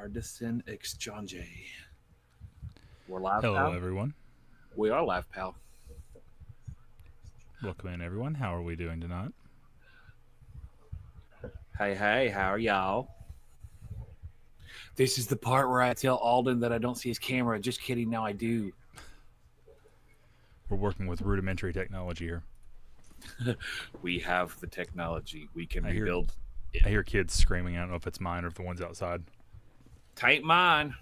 Artisan Exchange. We're live, Hello, pal. everyone. We are live, pal. Welcome in, everyone. How are we doing tonight? Hey, how are y'all? This is the part where I tell Alden that I don't see his camera. Just kidding, now I do. We're working with rudimentary technology here. We have the technology. We can I hear, rebuild I it. hear kids screaming. I don't know if it's mine or if the one's outside. Tape mine.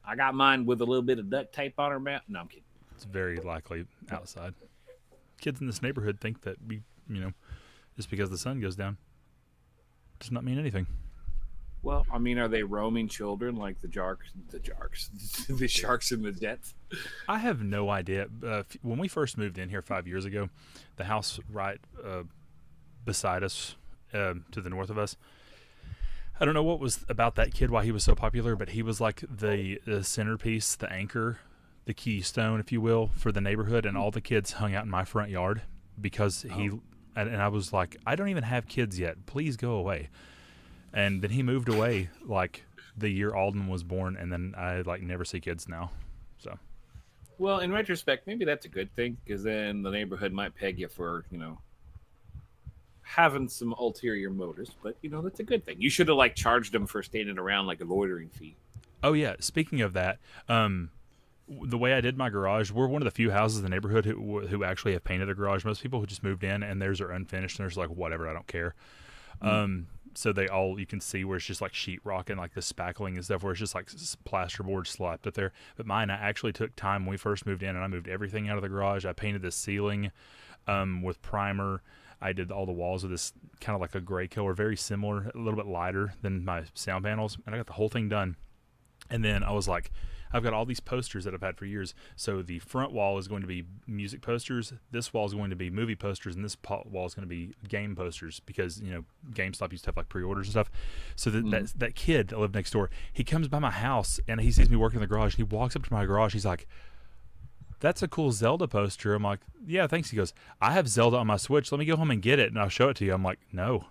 I got mine with a little bit of duct tape on her mouth. No, I'm kidding. It's very likely outside. Kids in this neighborhood think that just because the sun goes down does not mean anything. Well, I mean, are they roaming children like the sharks in the depths? I have no idea. When we first moved in here 5 years ago, the house right beside us, to the north of us, I don't know what was about that kid, why he was so popular, but he was like the centerpiece, the anchor, the keystone, if you will, for the neighborhood. And all the kids hung out in my front yard because he. Oh, And I was like, I don't even have kids yet. Please go away. And then he moved away like the year Alden was born, and then I like never see kids now. So well, in retrospect, maybe that's a good thing because then the neighborhood might peg you for having some ulterior motives, but that's a good thing. You should have like charged them for standing around like a loitering fee. oh yeah, speaking of that, the way I did my garage, we're one of the few houses in the neighborhood who actually have painted a garage. Most people who just moved in and theirs are unfinished and they're just like, whatever, I don't care. Mm. So they all, you can see where it's just like sheetrock and like the spackling and stuff where it's just like plasterboard slapped up there. But mine, I actually took time when we first moved in and I moved everything out of the garage. I painted the ceiling with primer. I did all the walls with this kind of like a gray color, very similar, a little bit lighter than my sound panels, and I got the whole thing done. And then I was like, I've got all these posters that I've had for years. So the front wall is going to be music posters. This wall is going to be movie posters, and this wall is going to be game posters because GameStop used to have like pre-orders and stuff. So Mm. that kid that lived next door, he comes by my house and he sees me working in the garage. And he walks up to my garage. He's like, "That's a cool Zelda poster." I'm like, "Yeah, thanks." He goes, "I have Zelda on my Switch. Let me go home and get it, and I'll show it to you." I'm like, "No,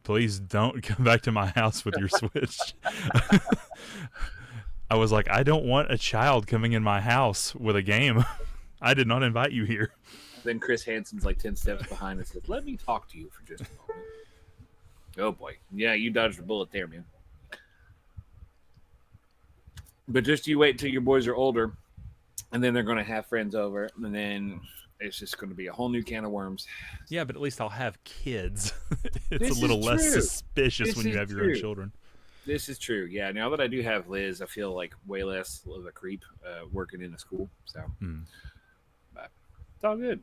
please don't come back to my house with your Switch." I was like, I don't want a child coming in my house with a game. I did not invite you here. Then Chris Hansen's like 10 steps behind and says, "Let me talk to you for just a moment." Oh boy, yeah, you dodged a bullet there, man. But just you wait till your boys are older, and then they're going to have friends over, and then it's just going to be a whole new can of worms. Yeah, but at least I'll have kids. It's a This is little less true. suspicious This when you is have your own true. children. This is true. Yeah. Now that I do have Liz, I feel like way less of a creep working in a school. So, Mm. but it's all good.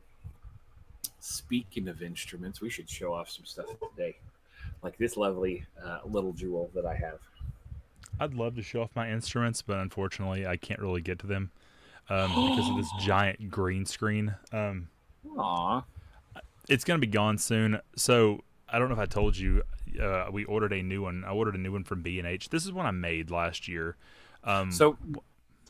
Speaking of instruments, we should show off some stuff today, like this lovely little jewel that I have. I'd love to show off my instruments, but unfortunately, I can't really get to them because of this giant green screen. Aw. It's going to be gone soon. So I don't know if I told you, we ordered a new one. I ordered a new one from B&H. This is one I made last year. Um, So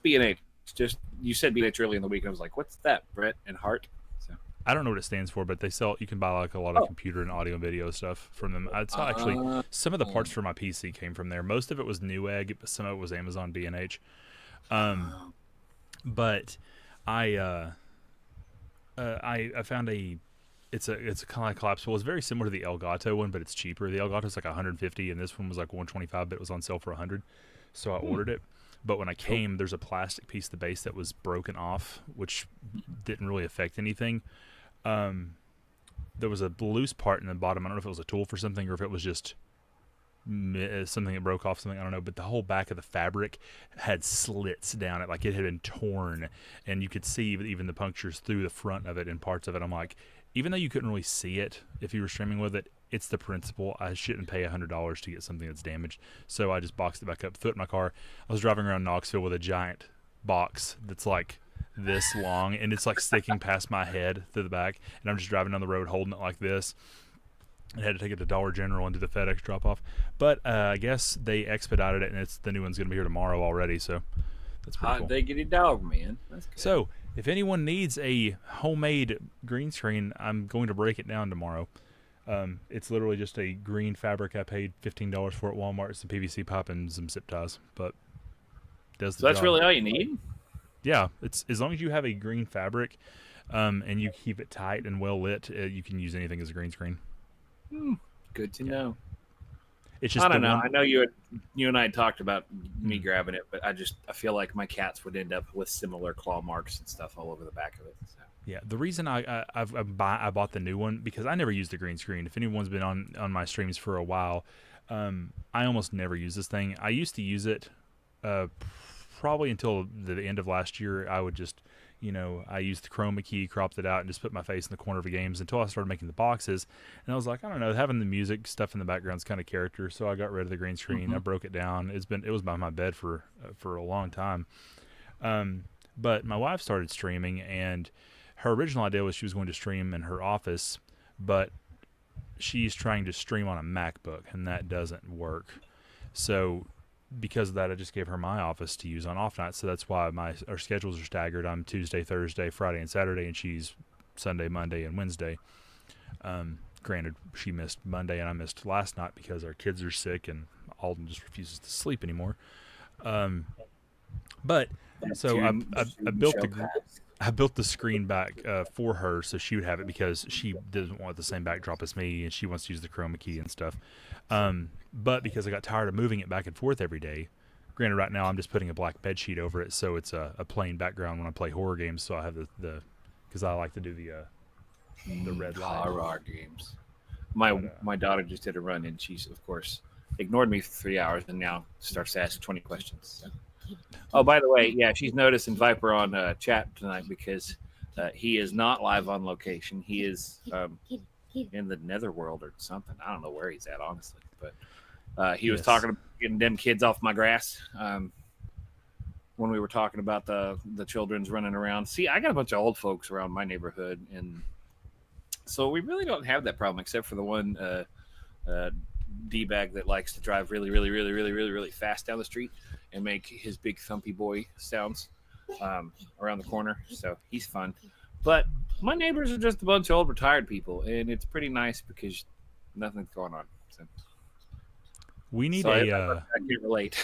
B&H, just you said B&H early in the week, and I was like, "What's that, Brett and Hart?" So, I don't know what it stands for, but they sell. You can buy like a lot of oh, computer and audio and video stuff from them. I saw actually uh, some of the parts for my PC came from there. Most of it was Newegg, but some of it was Amazon B&H. Um, uh, but I I found a it's kind of like collapsible. It's very similar to the Elgato one, but it's cheaper. The Elgato's like 150, and this one was like 125, but it was on sale for 100. So I hmm, ordered it. But when I cool. came, there's a plastic piece of the base that was broken off, which didn't really affect anything. Um, there was a loose part in the bottom. I don't know if it was a tool for something or if it was just something that broke off something. I don't know. But the whole back of the fabric had slits down it, like it had been torn, and you could see even the punctures through the front of it and parts of it. I'm like, even though you couldn't really see it if you were streaming with it, it's the principle. I shouldn't pay $100 to get something that's damaged. So I just boxed it back up, threw it in my car. I was driving around Knoxville with a giant box that's like this long and it's like sticking past my head through the back, and I'm just driving down the road holding it like this. I had to take it to Dollar General and do the FedEx drop off, but I guess they expedited it, and it's the new one's gonna be here tomorrow already. So that's pretty Hot cool. diggity dog, man. That's good. So if anyone needs a homemade green screen, I'm going to break it down tomorrow. It's literally just a green fabric. I paid $15 for at Walmart, some PVC pipe, and some zip ties. But does the So that's job. really all you need? Yeah, it's as long as you have a green fabric, and you keep it tight and well lit, you can use anything as a green screen. Hmm, good to Yeah, know. it's I just the don't know. one. I know you and I had talked about me Mm, grabbing it, but I feel like my cats would end up with similar claw marks and stuff all over the back of it. So. yeah, the reason I bought the new one because I never used the green screen. If anyone's been on my streams for a while, I almost never use this thing. I used to use it, uh, probably until the end of last year. I would just, I used the chroma key, cropped it out, and just put my face in the corner of the games until I started making the boxes. And I was like, I don't know, having the music stuff in the background is kind of character, so I got rid of the green screen. Mm-hmm. I broke it down. It was by my bed for a long time. Um, but my wife started streaming, and her original idea was she was going to stream in her office, but she's trying to stream on a MacBook, and that doesn't work. So because of that, I just gave her my office to use on off nights. So that's why our schedules are staggered. I'm Tuesday, Thursday, Friday, and Saturday, and she's Sunday, Monday, and Wednesday. Granted, she missed Monday, and I missed last night because our kids are sick, and Alden just refuses to sleep anymore. Um, but That so I student built show the pass. I built the screen back for her so she would have it because she doesn't want the same backdrop as me and she wants to use the chroma key and stuff. But because I got tired of moving it back and forth every day, granted right now I'm just putting a black bed sheet over it so it's a plain background when I play horror games. So I have the because I like to do the red light. Horror games. But My daughter just did a run, and she's of course ignored me for 3 hours, and now starts to ask 20 questions. So. Oh, by the way, yeah, she's noticing Viper on chat tonight because he is not live on location. He is in the netherworld or something. I don't know where he's at, honestly. But he was yes. talking about getting them kids off my grass when we were talking about the children's running around. See, I got a bunch of old folks around my neighborhood, and so we really don't have that problem except for the one uh, d bag that likes to drive really, really, really, really, really, really fast down the street and make his big thumpy boy sounds around the corner. So he's fun. But my neighbors are just a bunch of old retired people, and it's pretty nice because nothing's going on. We need So a I can relate.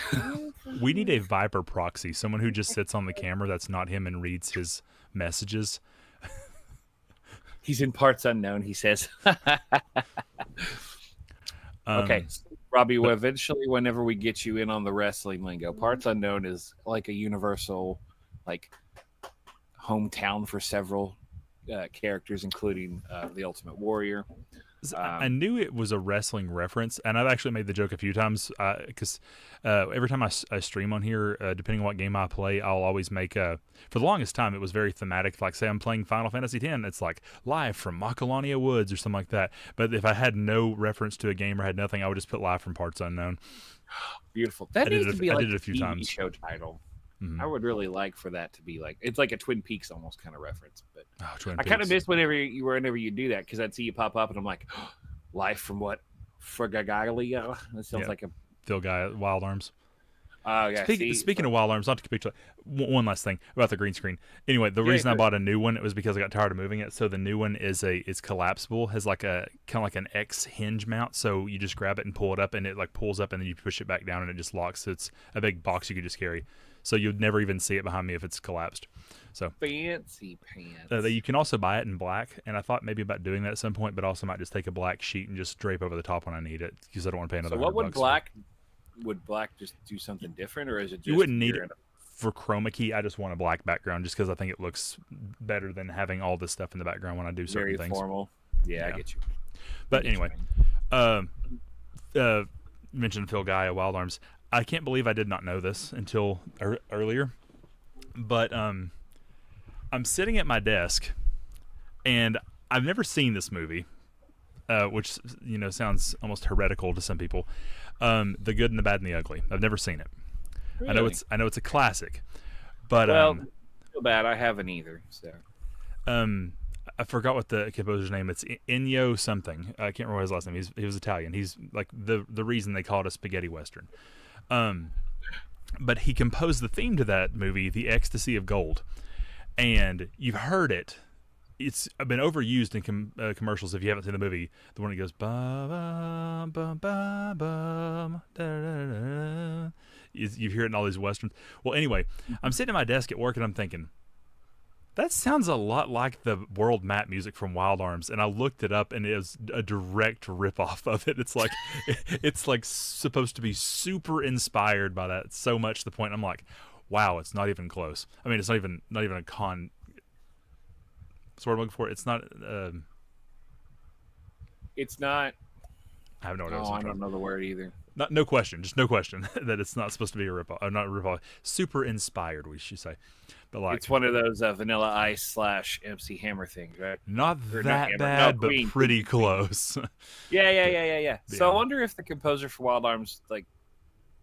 we need a Viper proxy, someone who just sits on the camera that's not him and reads his messages. He's in parts unknown, he says. Okay, Um, Robbie, but eventually, whenever we get you in on the wrestling lingo, parts unknown is like a universal, like hometown for several characters, including the Ultimate Warrior. I Um, knew it was a wrestling reference, and I've actually made the joke a few times because every time I stream on here, depending on what game I play, I'll always make for the longest time, it was very thematic. Like, say I'm playing Final Fantasy X, it's like live from Macalania Woods or something like that. But if I had no reference to a game or had nothing, I would just put live from Parts Unknown. Beautiful. That needs to be I like did it a a few TV times. show title. Mm-hmm. I would really like for that to be like it's like a Twin Peaks almost kind of reference. But Oh, Twin I kind of Peaks. miss whenever you do that because I'd see you pop up and I'm like, life from what Fragagalia. That sounds Yeah, like a Phil Guy, Wild Arms. yeah. See, Speaking of Wild Arms, not to capitulate, one last thing about the green screen. Anyway, the yeah, reason I bought a new one was because I got tired of moving it. So the new one is collapsible, has like a kind of like an X hinge mount. So you just grab it and pull it up, and it like pulls up, and then you push it back down, and it just locks. It's a big box you could just carry. So you'd never even see it behind me if it's collapsed. So fancy pants. you can also buy it in black, and I thought maybe about doing that at some point, but also might just take a black sheet and just drape over the top when I need it because I don't want to pay another So what $100. would black just do something different, or is it You just wouldn't need you're it for chroma key. I just want a black background just because I think it looks better than having all this stuff in the background when I do certain very things. formal? Yeah, I Yeah. get you. But anyway, uh, uh, mentioned Phil Guy, Wild Arms. I can't believe I did not know this until earlier. But I'm sitting at my desk, and I've never seen this movie, which sounds almost heretical to some people. The Good and the Bad and the Ugly. I've never seen it. Really? I know it's a classic, but Well, feel bad. I haven't either. So um, I forgot what the composer's name. It's Ennio something. I can't remember his last name. He was Italian. He's like the reason they call it a spaghetti western. But he composed the theme to that movie, The Ecstasy of Gold, and you've heard it. It's been overused in commercials. If you haven't seen the movie, the one that goes ba ba ba ba ba da, da, da, da. You hear it in all these westerns. Well, anyway, I'm sitting at my desk at work and I'm thinking, that sounds a lot like the world map music from Wild Arms, and I looked it up, and it was a direct ripoff of it. It's like supposed to be super inspired by that so much to the point I'm like, wow, it's not even close. I mean, it's not even a con. That's what I'm looking for. It's not. It's not. I have no idea. Oh, I don't know the word either. Not no question, just no question that it's not supposed to be a ripoff. Not a ripoff. Super inspired, we should say. But like, it's one of those Vanilla Ice / MC Hammer things, right? not Or that Hammer. bad, No, but Queen. pretty close. Yeah. So Yeah. I wonder if the composer for Wild Arms like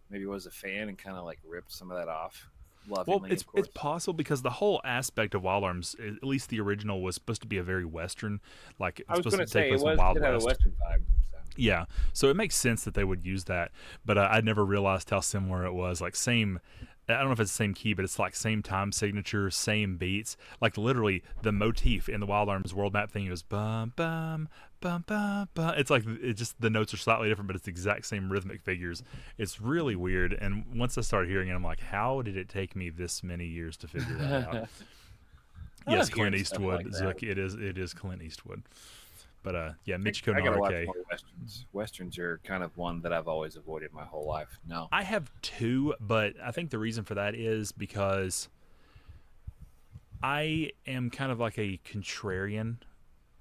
maybe was a fan and kind of like ripped some of that off. Lovingly, Well, it's possible because the whole aspect of Wild Arms, at least the original, was supposed to be a very Western, like it's I was supposed going to to take say it place in Wild did have a West. Western vibe. So. Yeah, so it makes sense that they would use that, but I never realized how similar it was. Like same, I don't know if it's the same key, but it's like same time signature, same beats. Like literally, the motif in the Wild Arms world map thing was bum bum bum bum bum. It's like it just the notes are slightly different, but it's the exact same rhythmic figures. It's really weird. And once I started hearing it, I'm like, how did it take me this many years to figure that out? Yes, Clint Eastwood. Like it is Clint Eastwood. But yeah, Michiko I gotta watch Naruke. more westerns. Westerns are kind of one that I've always avoided my whole life. No, I have two, but I think the reason for that is because I am kind of like a contrarian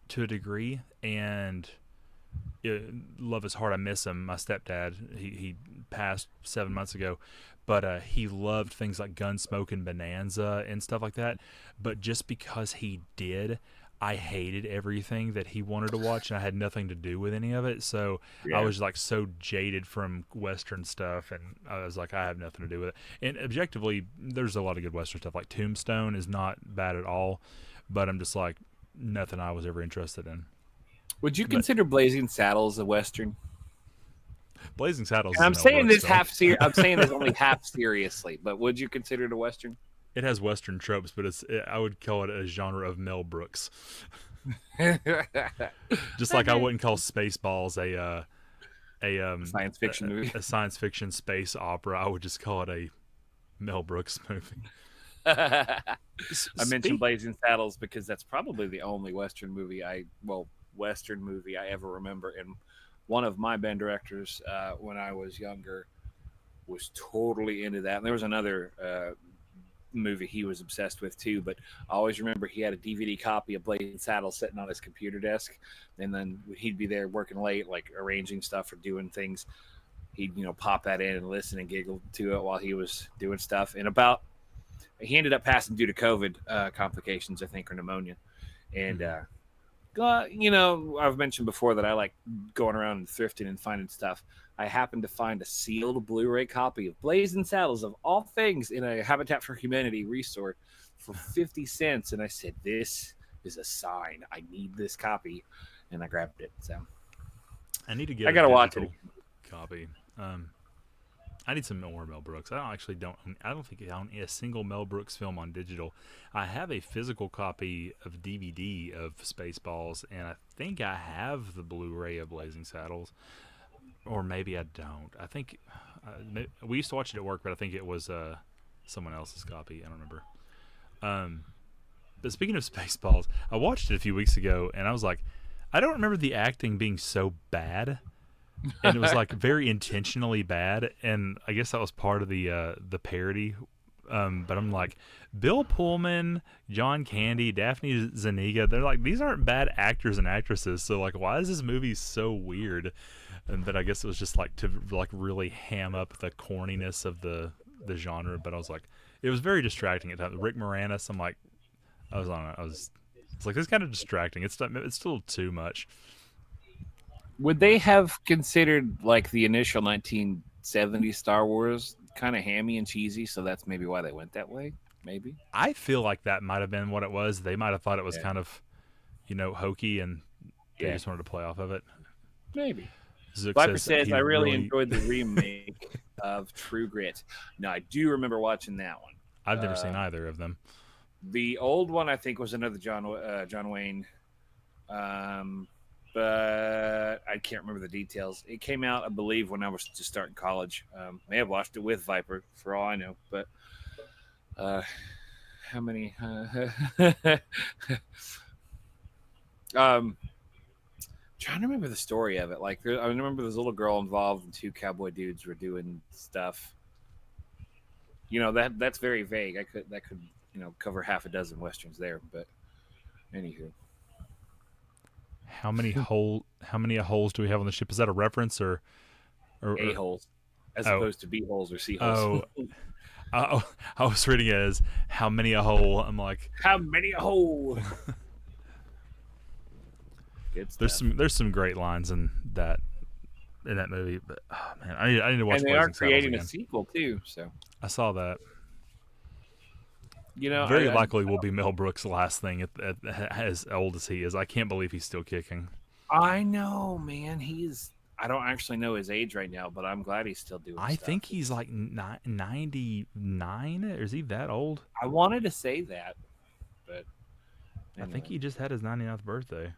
to a degree, and love his heart. I miss him. My stepdad, he passed 7 months ago, but he loved things like Gunsmoke and Bonanza and stuff like that. But just because he did, I hated everything that he wanted to watch, and I had nothing to do with any of it. So I was like so jaded from Western stuff, and I was like, I have nothing to do with it. And objectively, there's a lot of good Western stuff. Like Tombstone is not bad at all, but I'm just like nothing I was ever interested in. would you consider Blazing Saddles a western? Blazing Saddles. And I'm is saying this film. I'm saying this only half seriously, but would you consider it a western? It has Western tropes, but I would call it a genre of Mel Brooks. Just like I wouldn't call Spaceballs a Science fiction movie. a science fiction space opera. I would just call it a Mel Brooks movie. I mentioned Blazing Saddles because that's probably the only Western movie I ever remember. And one of my band directors when I was younger was totally into that. And there was another movie he was obsessed with too, but I always remember he had a DVD copy of Blazing Saddles sitting on his computer desk, and then he'd be there working late, like arranging stuff or doing things. He'd pop that in and listen and giggle to it while he was doing stuff. And he ended up passing due to COVID complications, I think, or pneumonia. And I've mentioned before that I like going around and thrifting and finding stuff. I happened to find a sealed Blu-ray copy of Blazing Saddles of all things in a Habitat for Humanity restore for 50 cents. And I said, this is a sign. I need this copy. And I grabbed it. So I need to get I gotta watch it. Copy. I need some more Mel Brooks. I don't think I own a single Mel Brooks film on digital. I have a physical copy of DVD of Spaceballs, and I think I have the Blu-ray of Blazing Saddles, or maybe I don't. I think we used to watch it at work, but I think it was someone else's copy. I don't remember. But speaking of Spaceballs, I watched it a few weeks ago, and I was like, I don't remember the acting being so bad. And it was like very intentionally bad, and I guess that was part of the parody. But I'm like, Bill Pullman, John Candy, Daphne Zuniga, they're like, these aren't bad actors and actresses, so like, why is this movie so weird? And then I guess it was just like to like really ham up the corniness of the genre. But I was like, it was very distracting at times. Rick Moranis, I'm like, it's like, it's kind of distracting. It's still too much. Would they have considered like the initial 1970 Star Wars kind of hammy and cheesy? So that's maybe why they went that way. Maybe. I feel like that might have been what it was. They might have thought it was kind of, hokey, and they just wanted to play off of it. Maybe. Zook Viper says I really enjoyed the remake of True Grit. Now I do remember watching that one. I've never seen either of them. The old one I think was another John Wayne. but I can't remember the details. It came out, I believe, when I was just starting college. May have watched it with Viper, for all I know. But uh, how many? um, trying to remember the story of it. Like, I remember this little girl involved, and two cowboy dudes were doing stuff. That's very vague. That could cover half a dozen westerns there. But anywho, How many holes do we have on the ship? Is that a reference a or holes as oh opposed to b holes or c holes. oh I was reading it as how many a hole. I'm like, How many a hole? Good stuff. there's some great lines in that movie, but oh man, I need to watch And they are Blazing Saddles creating a again. sequel too. So I saw that. Very I likely will be Mel Brooks' last thing as old as he is. I can't believe he's still kicking. I know, man. He's. I don't actually know his age right now, but I'm glad he's still doing I stuff. think he's like 99, or is he that old? I wanted to say that, but I think anyway, he just had his 99th birthday.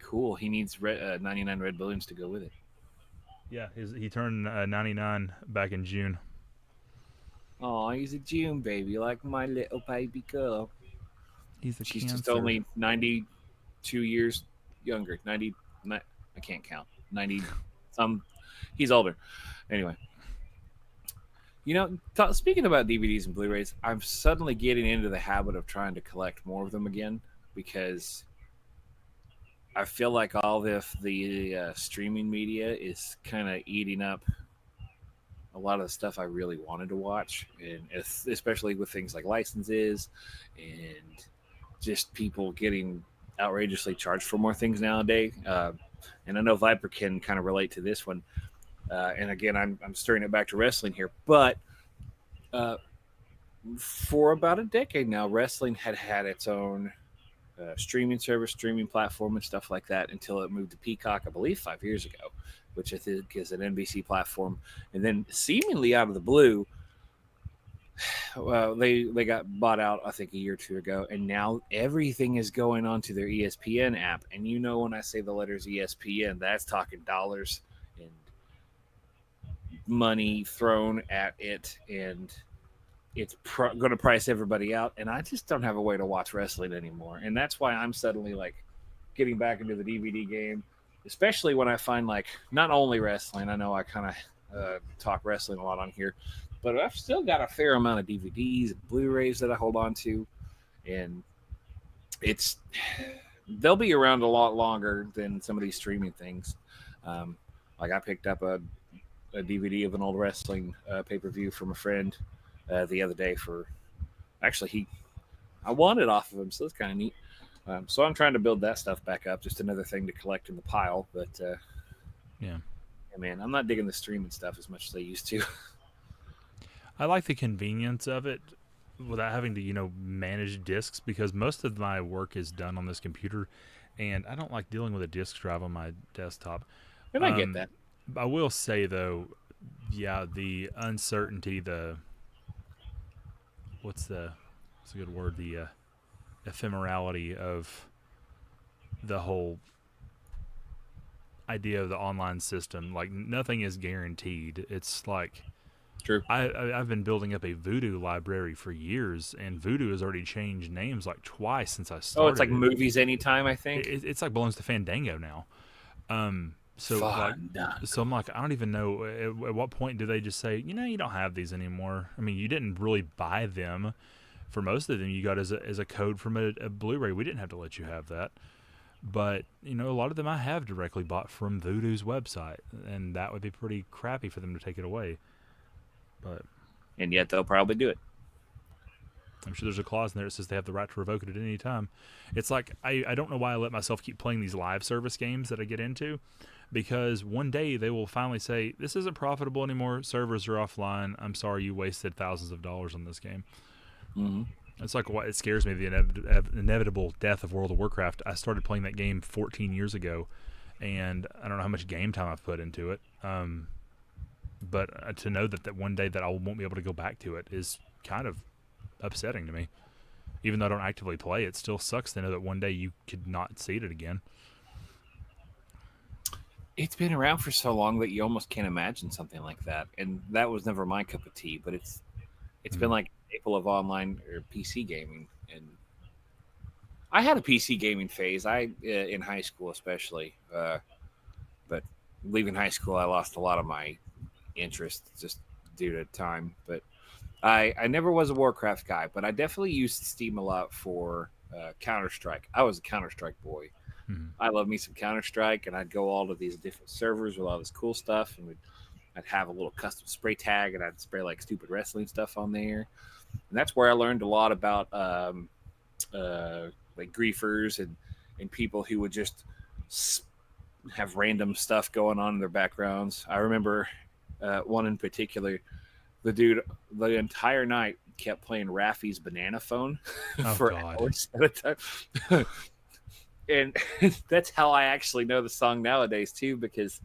cool. He needs 99 red balloons to go with it. Yeah, he turned 99 back in June. Oh, he's a June baby, like my little baby girl. He's a She's just Cancer. only 92 years younger. 90. I can't count. 90. Some. He's older. Anyway. Speaking about DVDs and Blu-rays, I'm suddenly getting into the habit of trying to collect more of them again because I feel like all the streaming media is kind of eating up a lot of the stuff I really wanted to watch, and especially with things like licenses and just people getting outrageously charged for more things nowadays. And I know Viper can kind of relate to this one. And again, I'm stirring it back to wrestling here, but uh, for about a decade now, wrestling had its own streaming service, streaming platform, and stuff like that until it moved to Peacock, I believe, 5 years ago, which I think is an NBC platform. And then, seemingly out of the blue, well, they got bought out, I think, a year or two ago, and now everything is going onto their ESPN app. And when I say the letters ESPN, that's talking dollars and money thrown at it, and it's going to price everybody out. And I just don't have a way to watch wrestling anymore, and that's why I'm suddenly like getting back into the DVD game, especially when I find like not only wrestling. I know I kind of talk wrestling a lot on here, but I've still got a fair amount of DVDs and Blu-rays that I hold on to, and it's they'll be around a lot longer than some of these streaming things. Like I picked up a DVD of an old wrestling pay-per-view from a friend the other day for actually I won it off of him, so it's kind of neat. So I'm trying to build that stuff back up. Just another thing to collect in the pile. But Yeah. yeah, man, I'm not digging the streaming stuff as much as I used to. I like the convenience of it without having to, manage discs, because most of my work is done on this computer, and I don't like dealing with a disk drive on my desktop. And I get that. I will say though, yeah, the uncertainty, what's a good word, the ephemerality of the whole idea of the online system. Like, nothing is guaranteed. It's like, True. I've been building up a Voodoo library for years, and Voodoo has already changed names like twice since I started. Oh, it's like Movies Anytime, I think. It's like belongs to Fandango now. So I'm like, I don't even know at what point do they just say, you don't have these anymore. I mean, you didn't really buy them. For most of them, you got as a code from a Blu-ray. We didn't have to let you have that. But, a lot of them I have directly bought from Voodoo's website, and that would be pretty crappy for them to take it away. But and yet they'll probably do it. I'm sure there's a clause in there that says they have the right to revoke it at any time. It's like, I don't know why I let myself keep playing these live service games that I get into, because one day they will finally say, this isn't profitable anymore, servers are offline, I'm sorry you wasted thousands of dollars on this game. Mm-hmm. It's like, what it scares me, the inevitable death of World of Warcraft. I started playing that game 14 years ago, and I don't know how much game time I've put into it. But to know that one day that I won't be able to go back to it is kind of upsetting to me. Even though I don't actively play, it still sucks to know that one day you could not see it again. it's been around for so long that you almost can't imagine something like that. And that was never my cup of tea, but it's been Mm. like a staple of online or PC gaming. And I had a PC gaming phase. I in high school especially, but leaving high school, I lost a lot of my interest just due to time. But I never was a Warcraft guy, but I definitely used Steam a lot for Counter Strike. I was a Counter Strike boy. Mm. I love me some Counter Strike, and I'd go all to these different servers with all this cool stuff, and I'd have a little custom spray tag, and I'd spray like stupid wrestling stuff on there, and that's where I learned a lot about like griefers and people who would just have random stuff going on in their backgrounds. I remember one in particular. The dude, the entire night, kept playing Raffy's Banana Phone Oh for God. hours at a time. And that's how I actually know the song nowadays too, because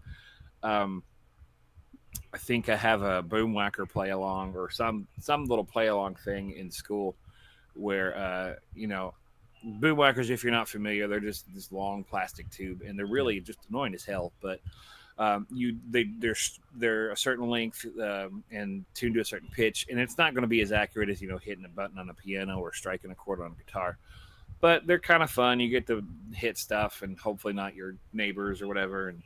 um, I think I have a Boomwhacker play along or some little play along thing in school where Boomwhackers, if you're not familiar, they're just this long plastic tube, and they're Yeah. really just annoying as hell. But they're a certain length and tuned to a certain pitch, and it's not going to be as accurate as hitting a button on a piano or striking a chord on a guitar. But they're kind of fun. You get to hit stuff, and hopefully not your neighbors or whatever. And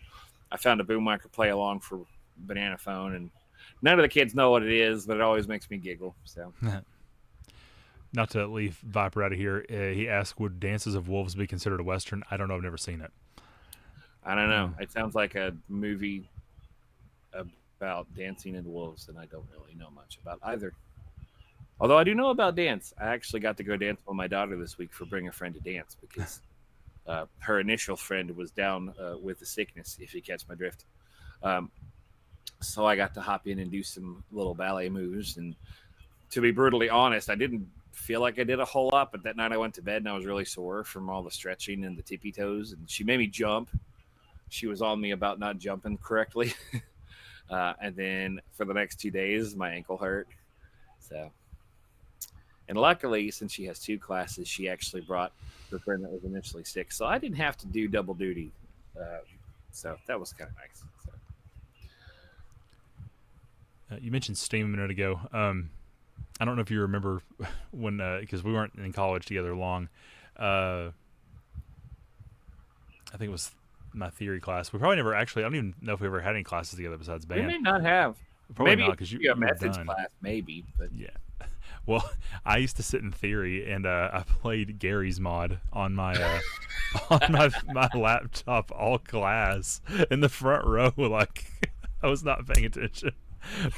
I found a Boomwhacker play along for Banana Phone, and none of the kids know what it is, but it always makes me giggle. So Not to leave Viper out of here, he asked, "Would Dances of Wolves be considered a western?" I don't know. I've never seen it. I don't know. Uh, It sounds like a movie about dancing and wolves, and I don't really know much about either. Although I do know about dance. I actually got to go dance with my daughter this week for Bring a Friend to Dance because her initial friend was down with the sickness, if you catch my drift. Um, so I got to hop in and do some little ballet moves. And to be brutally honest, I didn't feel like I did a whole lot, but that night I went to bed and I was really sore from all the stretching and the tippy toes. And she made me jump. She was on me about not jumping correctly. And then for the next 2 days, my ankle hurt. So, and luckily, since she has two classes, she actually brought the friend that was initially sick. So I didn't have to do double duty. Uh, so that was kind of nice. So, you mentioned Steam a minute ago. I don't know if you remember when, because we weren't in college together long. Uh, I think it was my theory class. We probably never actually. I don't even know if we ever had any classes together besides we band. may not have. Probably Maybe not because you a you were methods done. class, maybe. But Yeah. Well, I used to sit in theory, and I played Gary's mod on my on my laptop all class in the front row. Like I was not paying attention,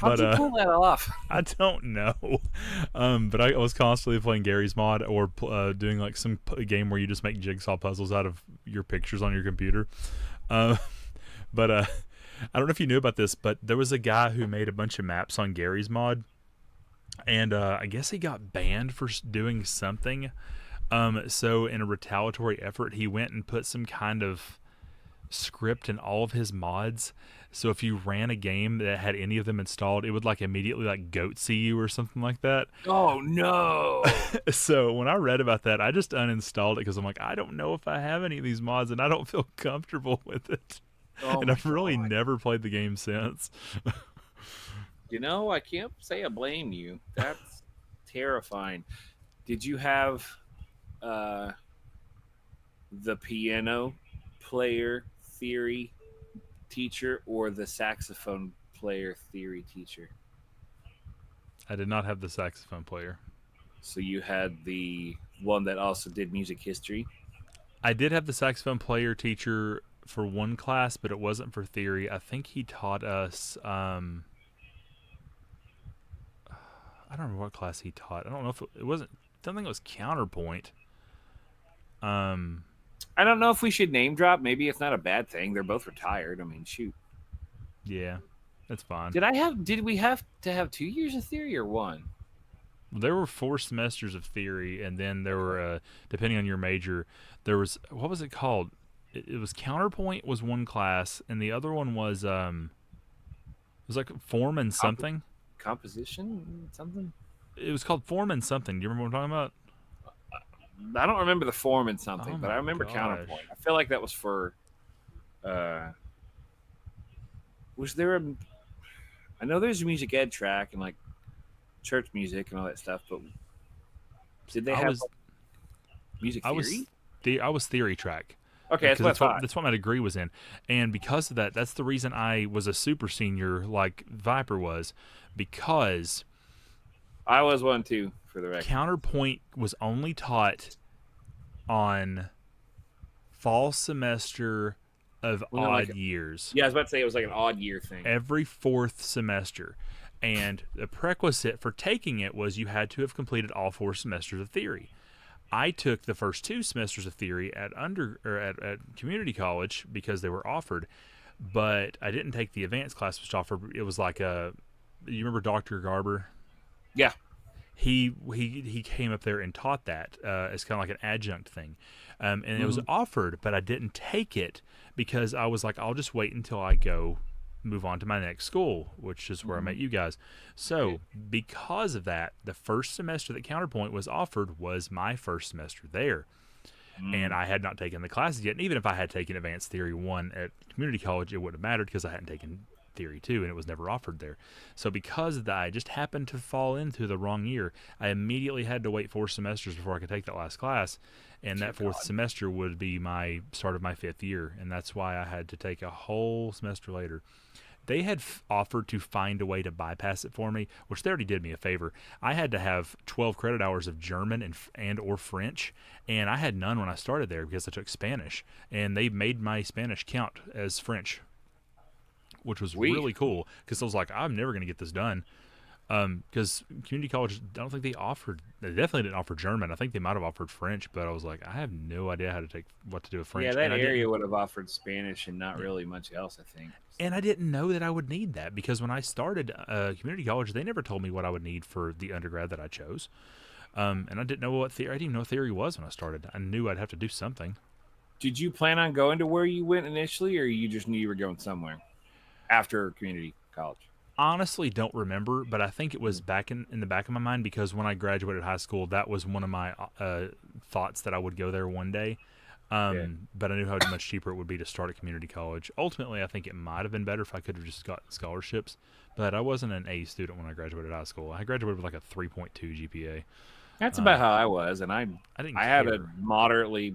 how'd but you pull that off? I don't know. But I was constantly playing Gary's mod or doing like some game where you just make jigsaw puzzles out of your pictures on your computer. Uh, but I don't know if you knew about this, but there was a guy who made a bunch of maps on Gary's mod, and I guess he got banned for doing something. So in a retaliatory effort, he went and put some kind of script in all of his mods. So if you ran a game that had any of them installed, it would like immediately like goat see you or something like that. Oh no! So when I read about that, I just uninstalled it because I'm like, I don't know if I have any of these mods and I don't feel comfortable with it. Oh And my I've really god! never played the game since. I can't say I blame you. That's terrifying. Did you have uh, the piano player theory teacher or the saxophone player theory teacher? I did not have the saxophone player. So you had the one that also did music history. I did have the saxophone player teacher for one class, but it wasn't for theory. I think he taught us. I don't remember what class he taught. I don't know if it wasn't. I don't think it was counterpoint. Um, I don't know if we should name drop. Maybe it's not a bad thing. They're both retired. I mean, shoot. yeah, that's fine. Did we have to have 2 years of theory or one? There were 4 semesters of theory, and then there Okay. were, depending on your major, there was what was it called? It was counterpoint was one class, and the other one it was like form and Comp- something. Composition? Something? It was called form and something. Do you remember what I'm talking I don't remember the form in about? something, Oh but I my remember gosh. counterpoint. I feel like that was for uh, Was there a? I know there's a music ed track and like church music and all that stuff, but did they I have was like, music I was theory? I was theory track Okay, that's because what I thought. that's what my degree was in, and because of that, that's the reason I was a super senior like Viper was, because I was one too, for the record. counterpoint was only taught on fall semester of Well, no, like odd years, yeah, I was about to say it was like an odd year thing. every fourth semester. And the prerequisite for taking it was you had to have completed all 4 semesters of theory. I took the first 2 semesters of theory at community college because they were offered, but I didn't take the advanced class which offered. It was like a, you remember Dr. Garber? Yeah. He came up there and taught that as kind of like an adjunct thing, and it was Hmm. offered, but I didn't take it because I was like, I'll just wait until I go move on to my next school, which is where I Hmm. met you guys. Okay. So because of that, the first semester that Counterpoint was offered was my first semester there, and Mm. I had not taken the classes yet. And even if I had taken Advanced Theory 1 at community college, it wouldn't have mattered because I hadn't taken Theory 2 and it was never offered there. So because of that, I just happened to fall into the wrong year. I immediately had to wait 4 semesters before I could take that last class. And Dear that fourth God. semester would be my start of my 5th year. And that's why I had to take a whole semester later. They had offered to find a way to bypass it for me, which they already did me a favor. I had to have 12 credit hours of German and or French, and I had none when I started there because I took Spanish, and they made my Spanish count as French, which was We. really cool because I was like, I'm never going to get this done. Because community college, I don't think they offered. They definitely didn't offer German. I think they might have offered French, but I was like, I have no idea how to take what to do with Yeah, French, that and I area didn't. would have offered Spanish and not Yeah, really much else, I think. and So. I didn't know that I would need that because when I started community college, they never told me what I would need for the undergrad that I chose. And I didn't know what theory. I didn't even know what theory was when I started. I knew I'd have to do something. Did you plan on going to where you went initially, or you just knew you were going somewhere after community college? Honestly, don't remember, but I think it was Mm. back in the back of my mind because when I graduated high school, that was one of my thoughts that I would go there one day. Yeah. But I knew how much cheaper it would be to start at community college. Ultimately, I think it might have been better if I could have just got scholarships. But I wasn't an A student when I graduated high school. I graduated with like a 3.2 GPA. That's about Um, how I was, and I didn't I had a care. moderately.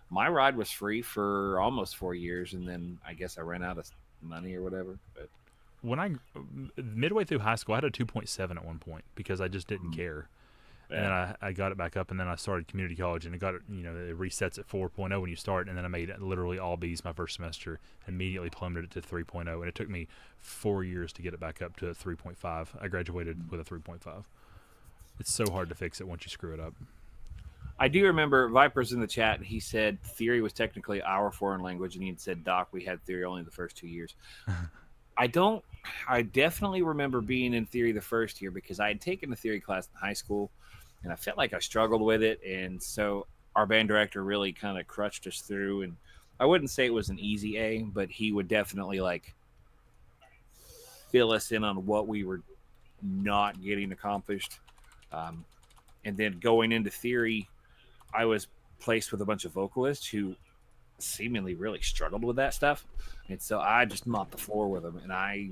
My ride was free for almost 4 years, and then I guess I ran out of money or whatever. But When I midway through high school, I had a 2.7 at one point because I just didn't mm, care. And then yeah, I got it back up, and then I started community college, and it got it. It resets at 4.0 when you start, and then I made literally all B's my first semester. Immediately plummeted it to 3.0, and it took me 4 years to get it back up to 3.5. I graduated with a 3.5. It's so hard to fix it once you screw it up. I do remember Viper's in the chat. He said theory was technically our foreign language, and he had said, "Doc, we had theory only the first 2 years." I don't. I definitely remember being in theory the first year because I had taken a theory class in high school, and I felt like I struggled with it, and so our band director really kind of crutched us through. And I wouldn't say it was an easy A, but he would definitely like fill us in on what we were not getting accomplished. Um, and then going into theory, I was placed with a bunch of vocalists who seemingly really struggled with that stuff, and so I just mopped the floor with them, and I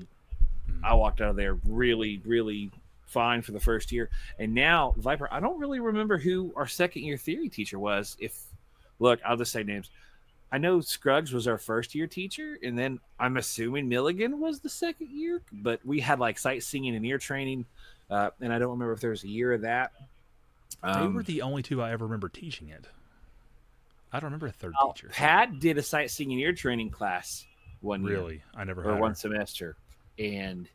walked out of there really, really fine for the first year. And now, Viper, I don't really remember who our second year theory teacher was. If look, I'll just say names. I know Scruggs was our first year teacher, and then I'm assuming Milligan was the second year. But we had like sight singing and ear training, and I don't remember if there was a year of that. They were Um, the only two I ever remember teaching it. I don't remember a third teacher. Pat did a sight singing ear training class one year Really, I never or had one her. semester, and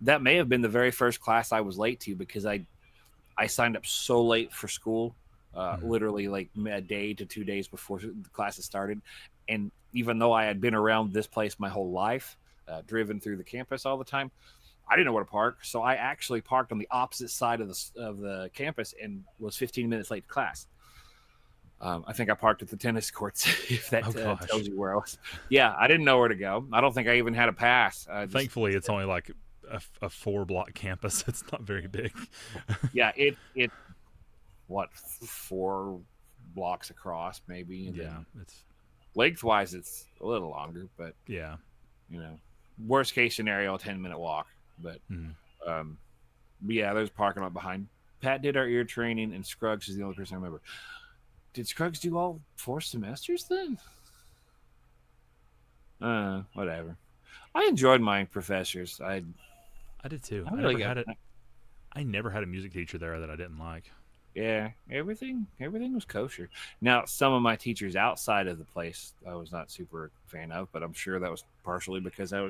that may have been the very first class I was late to because I signed up so late for school, Mm. literally like a day to 2 days before the classes started. And even though I had been around this place my whole life, driven through the campus all the time, I didn't know where to park. So I actually parked on the opposite side of the campus and was 15 minutes late to class. I think I parked at the tennis courts, if Oh that gosh. tells you where I was. Yeah, I didn't know where to go. I don't think I even had a pass. I just Thankfully, it's only like a 4 block campus. It's not very big. yeah, it what 4 blocks across maybe, and Yeah, then it's lengthwise it's a little longer, but yeah. You know, worst case scenario, a 10-minute walk. But Mm. um, yeah, there's a parking lot behind. Pat did our ear training, and Scruggs is the only person I remember. Did Scruggs do all 4 semesters then? Whatever. I enjoyed my professors. I did too. I really got I never had a music teacher there that I didn't like. yeah. Everything was kosher. Now, some of my teachers outside of the place I was not super fan of, but I'm sure that was partially because I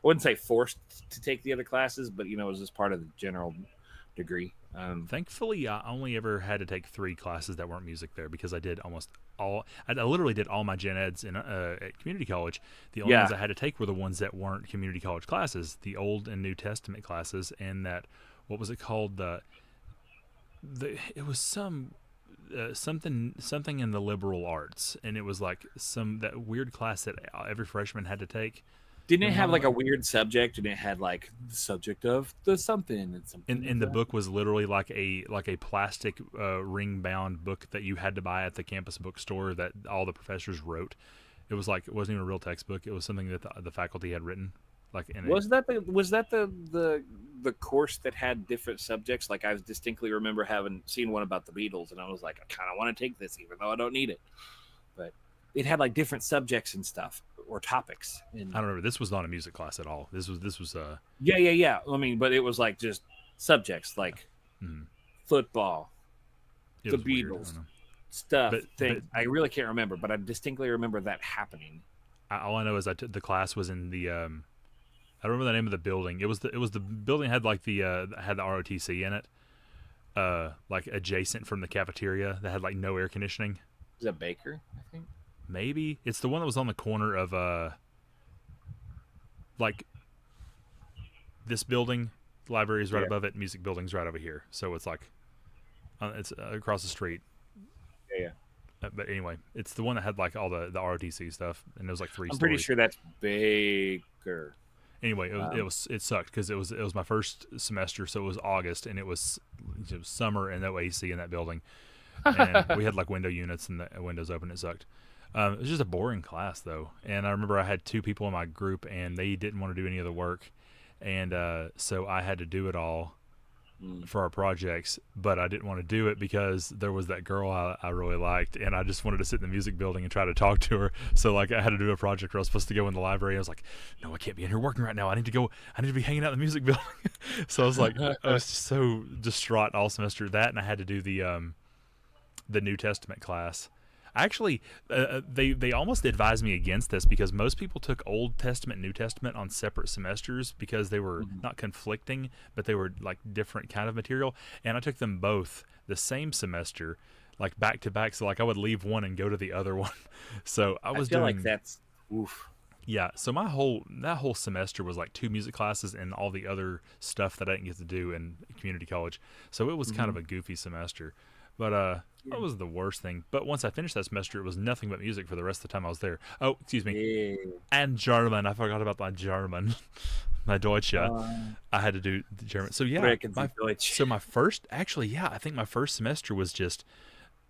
wouldn't say forced to take the other classes, but it was just part of the general degree. Thankfully, I only ever had to take 3 classes that weren't music there because I did almost all. I literally did all my gen eds at community college. The only ones Yeah. I had to take were the ones that weren't community college classes, the Old and New Testament classes, and that what was it called? The it was something in the liberal arts, and it was like some that weird class that every freshman had to take. Didn't You it know what I'm have talking like a about? weird subject and it had like the subject of the something and something of And the that? book was literally like a plastic ring bound book that you had to buy at the campus bookstore that all the professors wrote. It was like it wasn't even a real textbook. It was something that the faculty had written, like in a. Was that the course that had different subjects? Like I distinctly remember having seen one about the Beatles, and I was like, I kind of want to take this, even though I don't need it. But it had like different subjects and stuff or topics. I And don't remember. This was not a music class at all. This was yeah. I mean, but it was like just subjects like mm, football, it the was weird. I don't Beatles, know. stuff, But things. I really can't remember, but I distinctly remember that happening. all I know is the class was in the I don't remember the name of the building. It was the building had like the had the ROTC in it, like adjacent from the cafeteria that had like no air conditioning. Is that Baker? I think. Maybe it's the one that was on the corner of like this building. The library is right Yeah, above it. Music building's right over here. So it's like it's across the street. yeah. But anyway, it's the one that had like all the ROTC stuff, and it was like three I'm pretty story. sure that's Baker. Anyway, Um, it sucked because it was my first semester, so it was August, and it was summer and no AC in that building, and we had like window units and the windows open. It sucked. It was just a boring class though, and I remember I had 2 people in my group, and they didn't want to do any of the work, and so I had to do it all mm. for our projects, but I didn't want to do it because there was that girl I really liked, and I just wanted to sit in the music building and try to talk to her. So like I had to do a project where I was supposed to go in the library. I was like, no, I can't be in here working right now. I need to go. I need to be hanging out in the music building. So I was like, I was so distraught all semester that, and I had to do the New Testament class. Actually, they almost advised me against this because most people took Old Testament, New Testament on separate semesters because they were Mhm. not conflicting, but they were like different kind of material. And I took them both the same semester, like back to back. So like I would leave one and go to the other one. So I I was feel like doing that's oof. yeah. So my whole that whole semester was like 2 music classes and all the other stuff that I didn't get to do in community college. So it was kind Hmm. of a goofy semester. But Yeah. that was the worst thing. But once I finished that semester, it was nothing but music for the rest of the time I was there. Oh, excuse me. Yeah. And German. I forgot about my German. My Deutsche. Uh, I had to do the German. So yeah, Sprechen Sie Deutsch. my first actually yeah, I think my first semester was just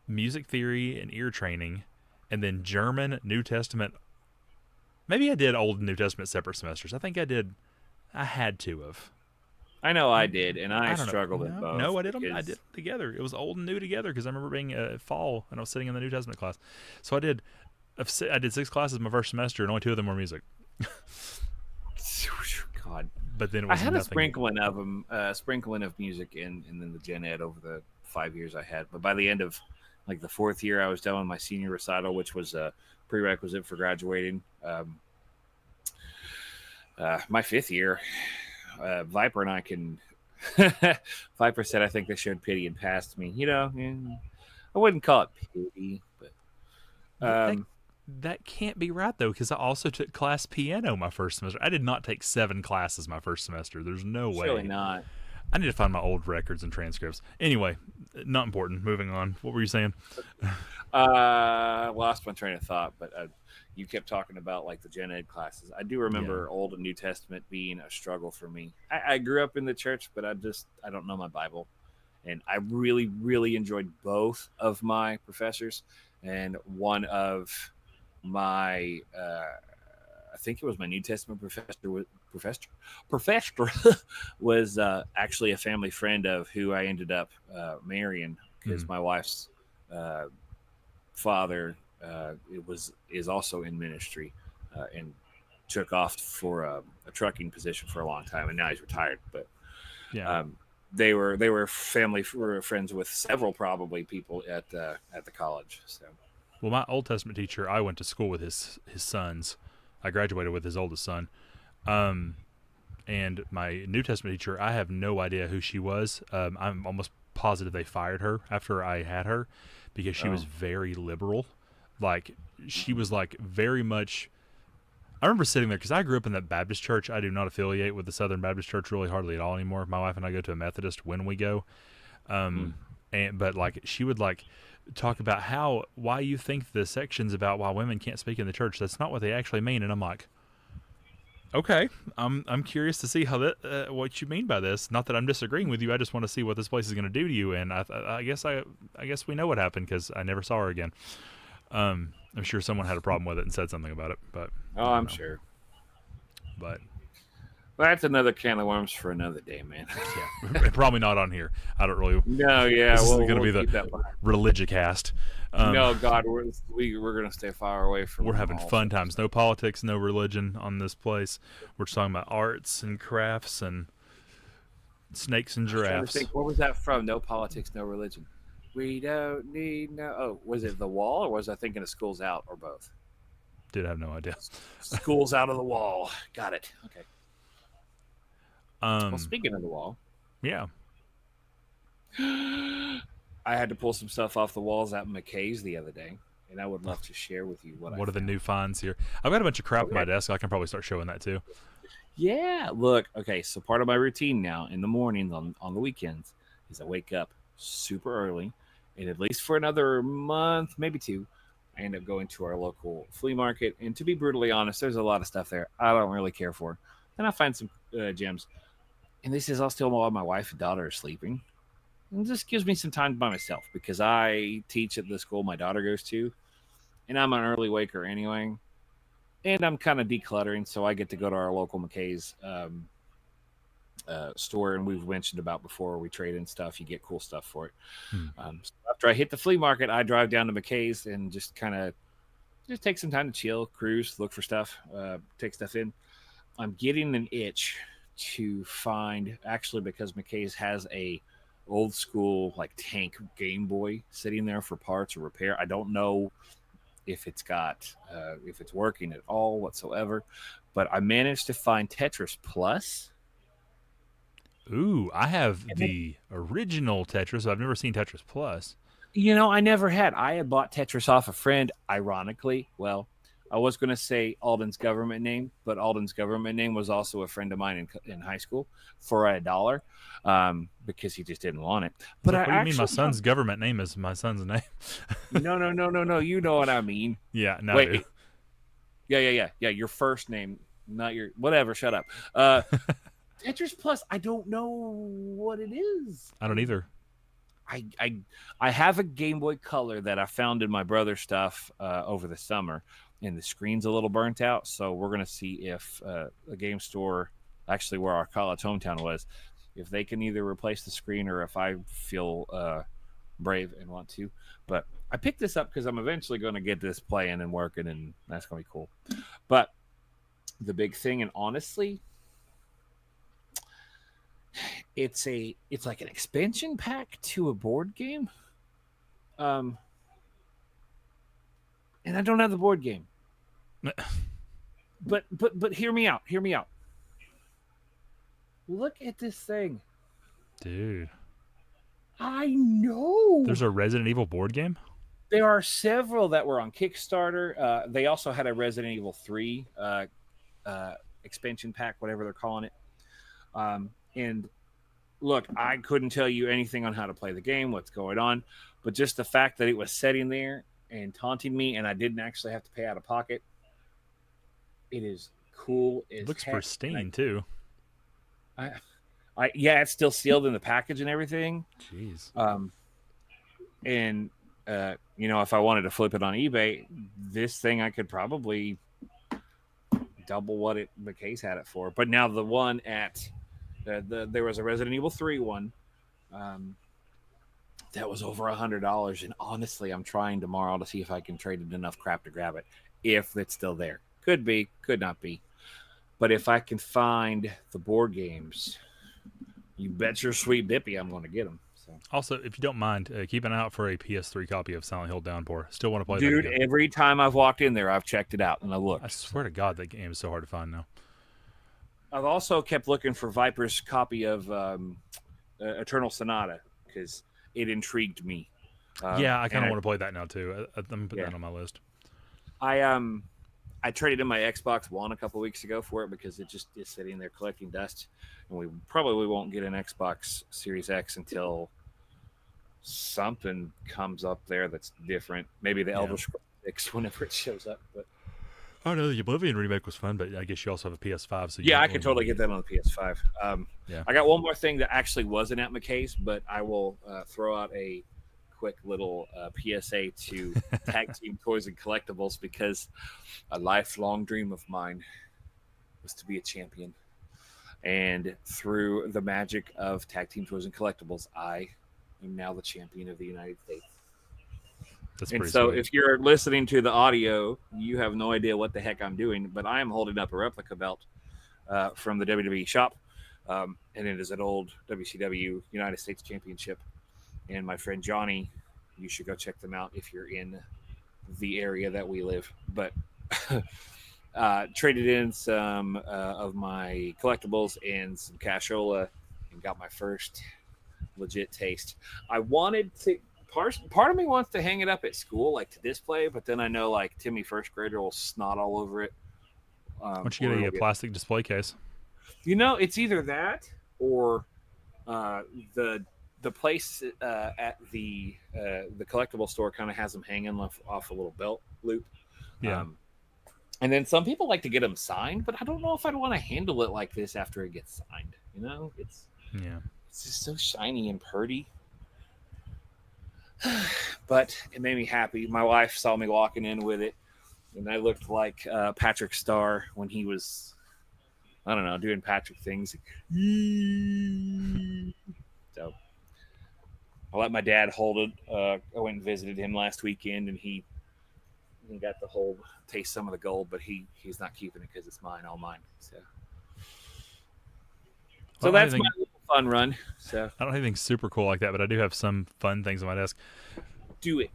music theory and ear training, and then German, New Testament. Maybe I did Old and New Testament separate semesters. I think I did. I had to have. I know I did, and I I don't know. struggled in No, no, both I did them. I did because them together. It was old and new together because I remember being fall and I was sitting in the New Testament class. So I did 6 classes my first semester, and only 2 of them were music. God, But then it I was had a nothing. sprinkling of music and then the gen ed over the 5 years I had. But by the end of like the 4th year, I was done with my senior recital, which was a prerequisite for graduating. My 5th year, Viper and I can. Viper said, "I think they showed pity and passed me." I wouldn't call it pity, but That um, that can't be right though, because I also took class piano my first semester. I did not take 7 classes my first semester. There's no surely way. not. I need to find my old records and transcripts. Anyway, not important. Moving on. What were you saying? Lost my train of thought, but you kept talking about like the gen ed classes. I do Yeah. remember Old and New Testament being a struggle for me. I grew up in the church, but I don't know my Bible, and I really really enjoyed both of my professors, and one of my I think it was my New Testament professor was actually a family friend of who I ended up marrying because Mm. my wife's uh, father it was is also in ministry and took off for a trucking position for a long time, and now he's retired. But Yeah. um, they were family were friends with several probably people at the college. So Well, my Old Testament teacher, I went to school with his sons. I graduated with his oldest son. Um, and my New Testament teacher, I have no idea who she was. I'm almost positive they fired her after I had her because she was oh, very liberal. Like she was like very much. I remember sitting there because I grew up in that Baptist church. I do not affiliate with the Southern Baptist Church really hardly at all anymore. My wife and I go to a Methodist when we go. mm. And but like she would like talk about how why you think the sections about why women can't speak in the church, that's not what they actually mean. And I'm like, okay, I'm curious to see how that what you mean by this. Not that I'm disagreeing with you. I just want to see what this place is going to do to you. And I guess we know what happened because I never saw her again. I'm sure someone had a problem with it and said something about it, but Oh, I don't I'm know. sure. But Well, that's another can of worms for another day, man. yeah, probably not on here. I don't really. No, yeah, This isn't going to we'll be the keep that behind. religicast. Um, No, God, we're gonna stay far away we're from having all fun sorts of times. stuff. No politics, no religion on this place. We're just talking about arts and crafts and snakes and I was trying to giraffes. think, what was that from? No politics, no religion. We don't need no. Oh, was it the wall, or was I thinking of Schools Out, or both? Did have no idea. Schools Out of the Wall. Got it. Okay. Well, Um, speaking of the wall, yeah. I had to pull some stuff off the walls at McKay's the other day, and I would love to share with you what I What are the new found. finds here? I've got a bunch of crap on my Okay. desk. I can probably start showing that too. Yeah, look, okay, so part of my routine now in the mornings on the weekends is I wake up super early, and at least for another month, maybe two, I end up going to our local flea market. And to be brutally honest, there's a lot of stuff there I don't really care for. Then I find some gems, and this is all still while my wife and daughter are sleeping. And this gives me some time by myself because I teach at the school my daughter goes to, and I'm an early waker anyway. And I'm kind of decluttering, so I get to go to our local McKay's store, and we've mentioned about before. We trade in stuff; you get cool stuff for it. Hmm. So after I hit the flea market, I drive down to McKay's and just kind of just take some time to chill, cruise, look for stuff, take stuff in. I'm getting an itch to find actually because McKay's has a old school like tank Game Boy sitting there for parts or repair. I don't know if it's working at all whatsoever, but I managed to find Tetris Plus. Ooh, I have And then, the original Tetris. I've never seen Tetris Plus. I never had. I had bought Tetris off a friend. Ironically, well, I was going to say Alden's government name, but Alden's government name was also a friend of mine in high school for $1 because he just didn't want it. I was But I like, what do you mean my actually have son's government name is my son's name? no, no, no, no, no. You know what I mean. Yeah, no, I do. Wait, yeah, yeah, yeah, yeah. Your first name, not your whatever. Shut up. Tetris Plus. I don't know what it is. I don't either. I I I have a Game Boy Color that I found in my brother's stuff over the summer, and the screen's a little burnt out. So we're gonna see if a game store, actually where our college hometown was, if they can either replace the screen or if I feel brave and want to. But I picked this up because I'm eventually going to get this playing and working, and that's going to be cool. But the big thing, and honestly, it's like an expansion pack to a board game. Um, and I don't have the board game. But hear me out. Hear me out. Look at this thing. Dude, I know there's a Resident Evil board game? there are several that were on Kickstarter. They also had a Resident Evil 3 expansion pack, whatever they're calling it. And look, I couldn't tell you anything on how to play the game, what's going on, but just the fact that it was sitting there and taunting me, and I didn't actually have to pay out of pocket. It is cool It as looks heck. pristine too. I, yeah, it's still sealed in the package and everything. Jeez. And if I wanted to flip it on eBay, this thing I could probably double what the case had it for. But now the one at there was a Resident Evil 3 one. Um, that was over $100, and honestly, I'm trying tomorrow to see if I can trade it enough crap to grab it. If it's still there, could be, could not be. But if I can find the board games, you bet your sweet dippy I'm going to get them. So. Also, if you don't mind, keep an eye out for a PS3 copy of Silent Hill Downpour. Still want to play that Dude, again. every time I've walked in there, I've checked it out and I looked. I swear to God, that game is so hard to find now. I've also kept looking for Viper's copy of Eternal Sonata because it intrigued me. Yeah, I kind of want to play that now too. I'm gonna put that on my list. I traded in my Xbox One a couple weeks ago for it because it just is sitting there collecting dust, and we probably won't get an Xbox Series X until something comes up there that's different. Maybe the Elder Scrolls 6 whenever it shows up. But oh no, the Oblivion remake was fun, but I guess you also have a PS5. So yeah, I could totally get that on the PS5. Yeah, I got one more thing that actually wasn't at McKay's, but I will throw out a quick little PSA to Tag Team Toys and Collectibles because a lifelong dream of mine was to be a champion. And through the magic of Tag Team Toys and Collectibles, I am now the champion of the United States. That's and pretty so sweet. if you're listening to the audio, you have no idea what the heck I'm doing, but I am holding up a replica belt from the WWE shop. And it is an old WCW United States Championship. And my friend Johnny, you should go check them out if you're in the area that we live. But traded in some of my collectibles and some cashola and got my first legit taste. I wanted to. Part of me wants to hang it up at school, like to display, but then I know like Timmy first grader will snot all over it. Why don't you get a plastic display case? You know, it's either that or the place at the collectible store kind of has them hanging off a little belt loop. Yeah. And then some people like to get them signed, but I don't know if I'd want to handle it like this after it gets signed. You know, it's just so shiny and pretty. But it made me happy. My wife saw me walking in with it, and I looked like Patrick Starr when he was, I don't know, doing Patrick things. So I let my dad hold it. I went and visited him last weekend, and he got to taste some of the gold, but he's not keeping it because it's mine, all mine. So that's my little fun run. So I don't have anything super cool like that, but I do have some fun things on my desk. Do it.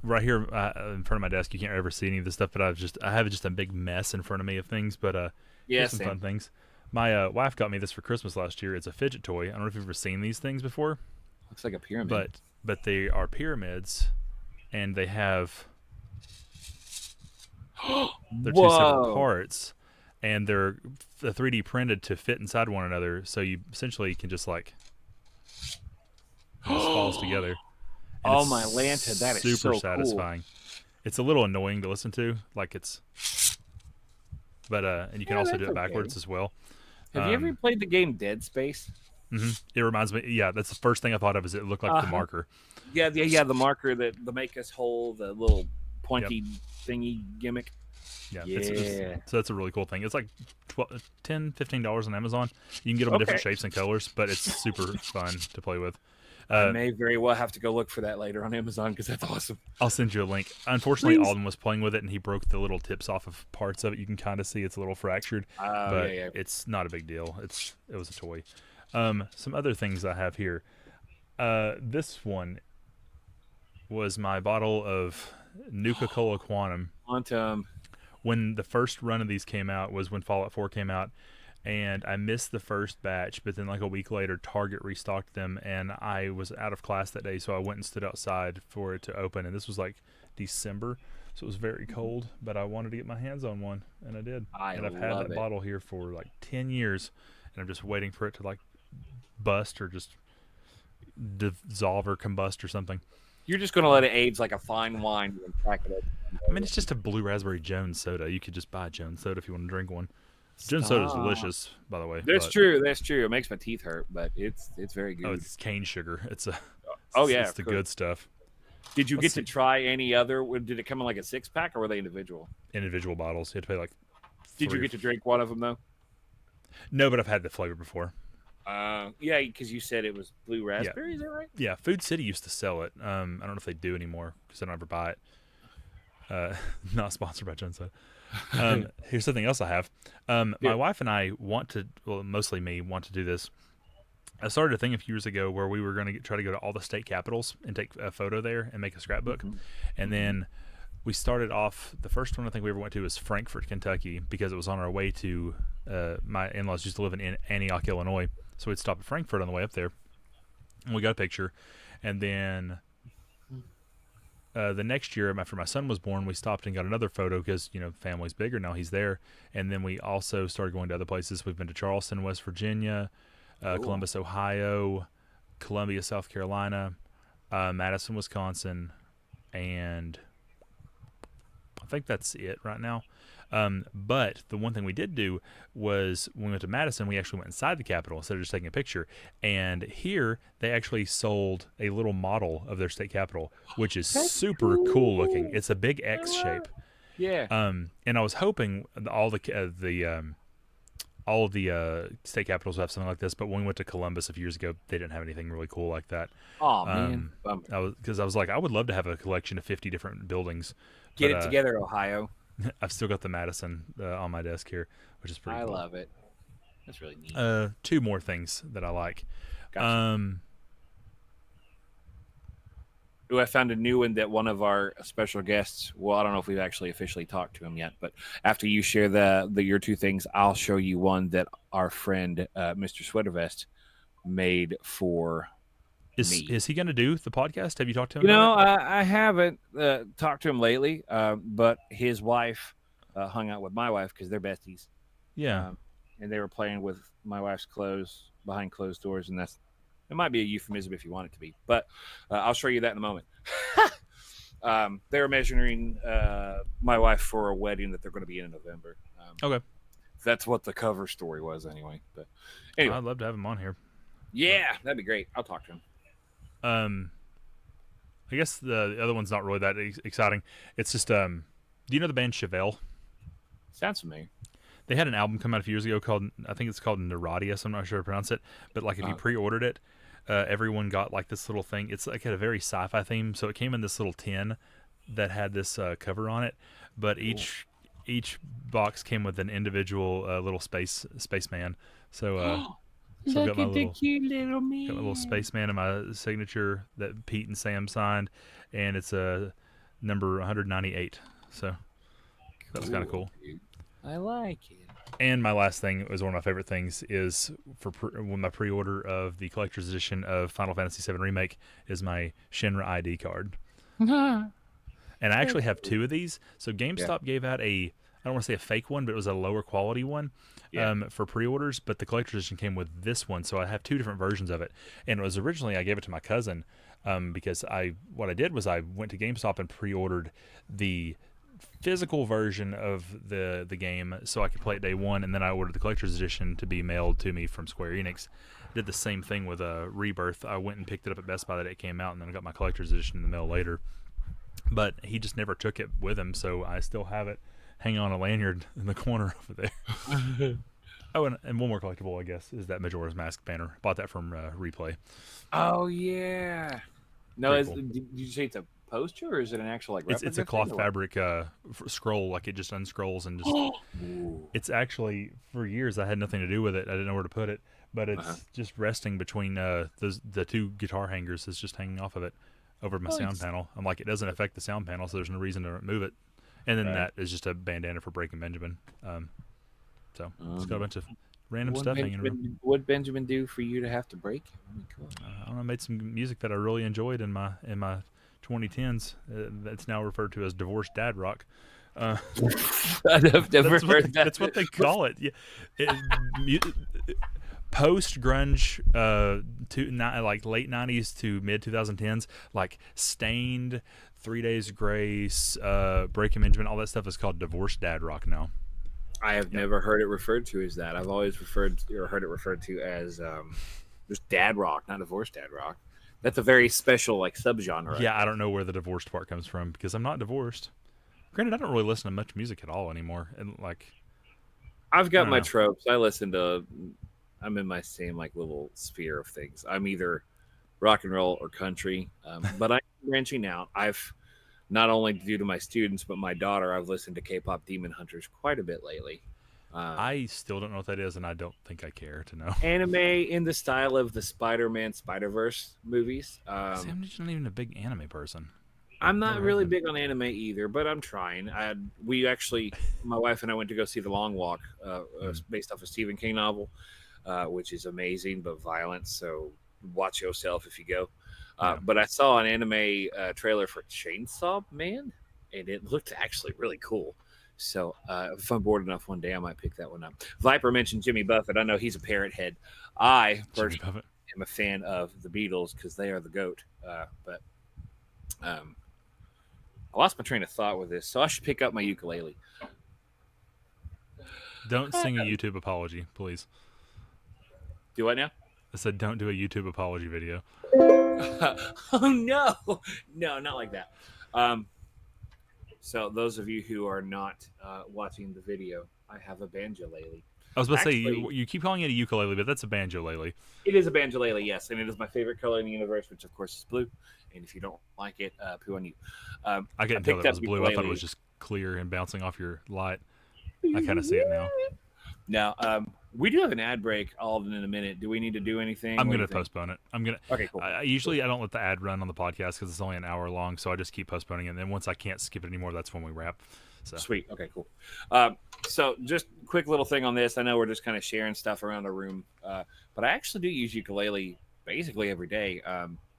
Right here in front of my desk, you can't ever see any of this stuff, but I have just a big mess in front of me of things. But here's some fun things. My wife got me this for Christmas last year. It's a fidget toy. I don't know if you've ever seen these things before. Looks like a pyramid. But they are pyramids, and they have they're two separate parts, and they're 3D printed to fit inside one another. So you essentially can just like it just falls together. And oh my Lanta, that is super so satisfying. Cool. It's a little annoying to listen to, like it's, but and you can also do it backwards as well. Have you ever played the game Dead Space? Mm-hmm. It reminds me. Yeah, that's the first thing I thought of. Is it looked like the marker? Yeah, the marker that the make us whole, the little pointy thingy gimmick. Yeah. So that's a really cool thing. It's like $10, $15 on Amazon. You can get them in different shapes and colors, but it's super fun to play with. I may very well have to go look for that later on Amazon because that's awesome. I'll send you a link. Unfortunately, Alden was playing with it and he broke the little tips off of parts of it. You can kind of see it's a little fractured, but it's not a big deal. It was a toy. Some other things I have here. This one was my bottle of Nuka-Cola Quantum. When the first run of these came out was when Fallout 4 came out. And I missed the first batch, but then like a week later, Target restocked them, and I was out of class that day, so I went and stood outside for it to open, and this was like December, so it was very cold, but I wanted to get my hands on one, and I did. And I've had that bottle here for like 10 years, and I'm just waiting for it to like bust or just dissolve or combust or something. You're just going to let it age like a fine wine and crack it open. I mean, it's just a blue raspberry Jones soda. You could just buy Jones soda if you want to drink one. Jones soda is delicious, by the way. That's true. It makes my teeth hurt, but it's very good. Oh, it's cane sugar. It's the good stuff. Did you get to try any other? Did it come in like a 6-pack, or were they individual? Individual bottles. You had to pay like Did you three. get to drink one of them though? No, but I've had the flavor before. Yeah, because you said it was blue Yeah, raspberry. Is that right? yeah. Food City used to sell it. I don't know if they do anymore because I don't ever buy it. Not sponsored by Junsa. Here's something else I have. My Yeah. wife and I want to, well, mostly me, want to do this. I started a thing a few years ago where we were going to try to go to all the state capitals and take a photo there and make a scrapbook. Mm-hmm. And Mm-hmm. then we started off, the first one I think we ever went to was Frankfort, Kentucky, because it was on our way to, my in-laws used to live in Antioch, Illinois. So we'd stop at Frankfort on the way up there. And we got a picture. And then the next year after my son was born, we stopped and got another photo because, family's bigger now. He's there. And then we also started going to other places. We've been to Charleston, West Virginia, Cool. Columbus, Ohio, Columbia, South Carolina, Madison, Wisconsin, and I think that's it right now. But the one thing we did do was when we went to Madison, we actually went inside the Capitol instead of just taking a picture. And here, they actually sold a little model of their state capitol, which is That's super cool looking. cool. It's a big I X love shape. it. Yeah. And I was hoping all of the state capitals have something like this, but when we went to Columbus a few years ago, they didn't have anything really cool like that. Oh man. Bummer. I was like, I would love to have a collection of 50 different buildings, Get but it together, Ohio. I've still got the Madison on my desk here, which is pretty I cool. love it. That's really neat. Two more things that I like. Gotcha. Um, Ooh, I found a new one that one of our special guests. Well, I don't know if we've actually officially talked to him yet, but after you share the your two things, I'll show you one that our friend Mr. Sweatervest made for me. is he going to do the podcast? Have you talked to him You know, about it? I haven't talked to him lately, but his wife hung out with my wife because they're besties, Yeah. and they were playing with my wife's clothes behind closed doors, and that's it might be a euphemism if you want it to be, but I'll show you that in a moment. They were measuring my wife for a wedding that they're going to be in November. Okay. That's what the cover story was, anyway. But anyway, I'd love to have him on here. yeah, that'd be great. I'll talk to him. I guess the other one's not really that exciting. It's just, do you know the band Chevelle? Sounds familiar. They had an album come out a few years ago called, I think it's called Neuradius. I'm not sure how to pronounce it, but like if you pre-ordered it, everyone got like this little thing. It's like had a very sci-fi theme, so it came in this little tin that had this cover on it. But each box came with an individual little spaceman. So, so I've Look at the cute little man. got my little spaceman and my signature that Pete and Sam signed, and it's a number 198. So that was kind of cool. Dude. I like it. And my last thing was one of my favorite things is when my pre-order of the collector's edition of Final Fantasy VII Remake is my Shinra ID card. And I actually have two of these. So GameStop gave out I don't want to say a fake one, but it was a lower quality one for pre-orders. But the collector's edition came with this one, so I have two different versions of it. And it was originally I gave it to my cousin because what I did was I went to GameStop and pre-ordered the physical version of the game so I could play it day one, and then I ordered the collector's edition to be mailed to me from Square Enix. Did the same thing with Rebirth. I went and picked it up at Best Buy the day it came out, and then I got my collector's edition in the mail later. But he just never took it with him, so I still have it hanging on a lanyard in the corner over there. Oh, and one more collectible, I guess, is that Majora's Mask banner. Bought that from Replay. Oh yeah. No, Pretty cool. did you say it's a poster or is it an actual like? It's a replica cloth thing, or fabric scroll, like it just unscrolls and just. what? Ooh. It's actually for years I had nothing to do with it. I didn't know where to put it, but it's just resting between the two guitar hangers. It's just hanging off of it over my sound panel. I'm like, it doesn't affect the sound panel, so there's no reason to move it. And then that is just a bandana for Breaking Benjamin. So it's got a bunch of random stuff hanging around. What Benjamin do for you to have to break? I mean, cool. I don't know. I made some music that I really enjoyed in my 2010s. That's now referred to as divorced dad rock. I've never heard that. That's what they call it. Yeah, post grunge, like late '90s to mid 2010s, like Stained, 3 Days Grace, Breaking Benjamin, all that stuff is called divorced dad rock now. I have never heard it referred to as that. I've always heard it referred to as just dad rock, not divorced dad rock. That's a very special like subgenre. Yeah, I don't know where the divorced part comes from because I'm not divorced. Granted, I don't really listen to much music at all anymore, and like I've I got don't my know. tropes. I'm in my same like little sphere of things. I'm either rock and roll or country, but I'm branching out. I've not only due to my students, but my daughter, I've listened to K-pop Demon Hunters quite a bit lately. Um, I still don't know what that is, and I don't think I care to know. Anime in the style of the Spider-Man Spider Verse movies. See, I'm just not even a big anime person. I'm not Never have really been. big on anime either, but I'm trying. We actually, my wife and I went to go see The Long Walk, Mm, based off a Stephen King novel, which is amazing but violent. So watch yourself if you go. yeah. But I saw an anime trailer for Chainsaw Man, and it looked actually really cool. So if I'm bored enough one day, I might pick that one up. Viper mentioned Jimmy Buffett. I know he's a parrot head. I Jimmy personally Buffett. am a fan of the Beatles because they are the goat. But um, I lost my train of thought with this, so I should pick up my ukulele. Don't sing a YouTube apology, please. Do what now? I said don't do a YouTube apology video. Oh no, no, not like that. Um, so those of you who are not watching the video, I have a banjolele. I was about to say Actually, you keep calling it a ukulele, but that's a banjolele. it is a banjolele, yes, and it is my favorite color in the universe, which of course is blue. And if you don't like it, poo on you. I I couldn't tell picked that up was blue. I thought it was ukulele. just clear and bouncing off your light. I kind of see it now. Now, we do have an ad break all in a minute. Do we need to do anything? I'm What do gonna you think? postpone it. I'm gonna. Okay, cool. Usually I don't let the ad run on the podcast because it's only an hour long, so I just keep postponing it. And then once I can't skip it anymore, that's when we wrap. So Sweet. Okay, cool. So just quick little thing on this. I know we're just kind of sharing stuff around the room, but I actually do use ukulele basically every day.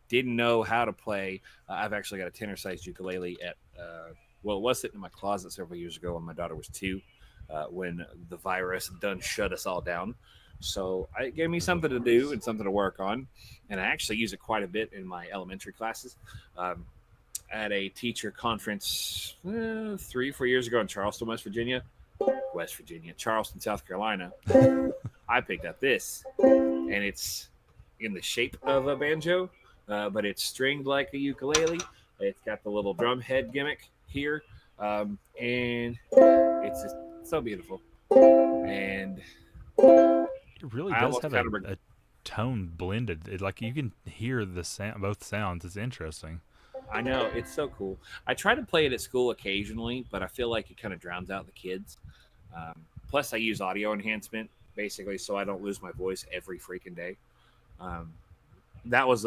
Didn't know how to play. I've actually got a tenor sized ukulele well, it was sitting in my closet several years ago when my daughter was 2, when the virus done shut us all down. So it gave me something to do and something to work on. And I actually use it quite a bit in my elementary classes. Um, at a teacher conference 3 4 years ago in West Virginia, Charleston, South Carolina. I picked up this, and it's in the shape of a banjo, but it's stringed like a ukulele. It's got the little drum head gimmick here, and it's just so beautiful. And it really I does almost have kind a tone blended. Like you can hear the sound, both sounds. It's interesting. I know it's so cool. I try to play it at school occasionally, but I feel like it kind of drowns out the kids. Plus, I use audio enhancement basically so I don't lose my voice every freaking day. Um, that was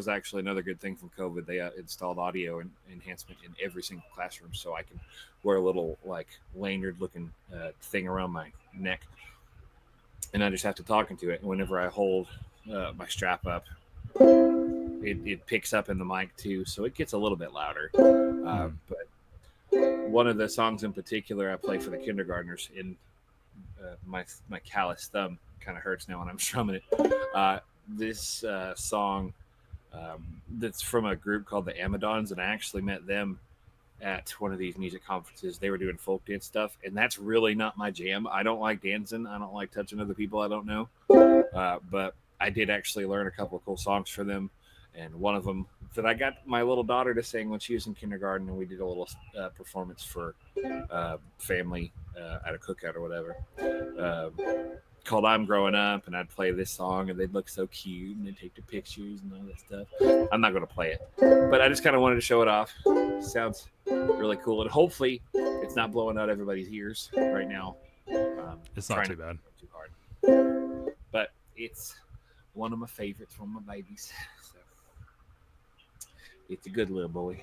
actually another good thing from COVID. They installed audio enhancement in every single classroom, so I can wear a little like lanyard looking thing around my neck, and I just have to talk into it. And whenever I hold my strap up, it picks up in the mic too, so it gets a little bit louder. Mm. But one of the songs in particular I play for the kindergartners in my callous thumb kind of hurts now when I'm strumming it. This song that's from a group called the Amadons, and I actually met them at one of these music conferences. They were doing folk dance stuff, and that's really not my jam. I don't like dancing. I don't like touching other people I don't know. But I did actually learn a couple of cool songs for them, and one of them that I got my little daughter to sing when she was in kindergarten, and we did a little performance for family at a cookout or whatever. Called "I'm Growing Up," and I'd play this song, and they'd look so cute, and they'd take the pictures and all that stuff. I'm not going to play it, but I just kind of wanted to show it off. Sounds really cool, and hopefully, it's not blowing out everybody's ears right now. It's not Trying too to bad. too hard, but it's one of my favorites from my babies. So it's a good little boy.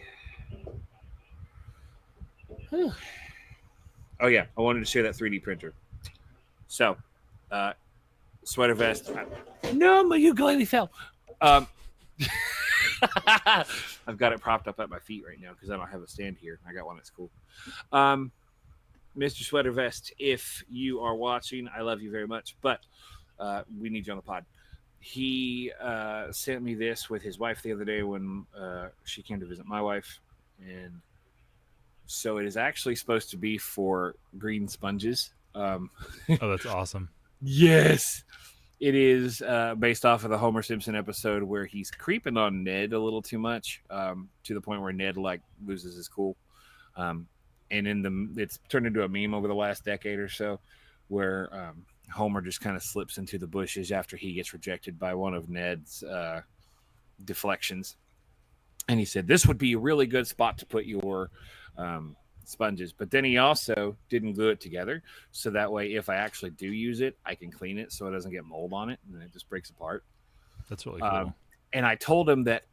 Oh yeah, I wanted to share that 3D printer. So, uh, sweater vest. No, my ukulele fell. Um, I've got it propped up at my feet right now because I don't have a stand here. I got one at school. Um, Mr. Sweater Vest, if you are watching, I love you very much, but we need you on the pod. He sent me this with his wife the other day when she came to visit my wife, and so it is actually supposed to be for green sponges. Oh, that's awesome. Yes, it is based off of the Homer Simpson episode where he's creeping on Ned a little too much, to the point where Ned like loses his cool. Um, and it's turned into a meme over the last decade or so. where Homer just kind of slips into the bushes after he gets rejected by one of Ned's deflections. And he said, "This would be a really good spot to put your sponges." But then he also didn't glue it together. So that way, if I actually do use it, I can clean it so it doesn't get mold on it and it just breaks apart. That's really Um, cool. and I told him that,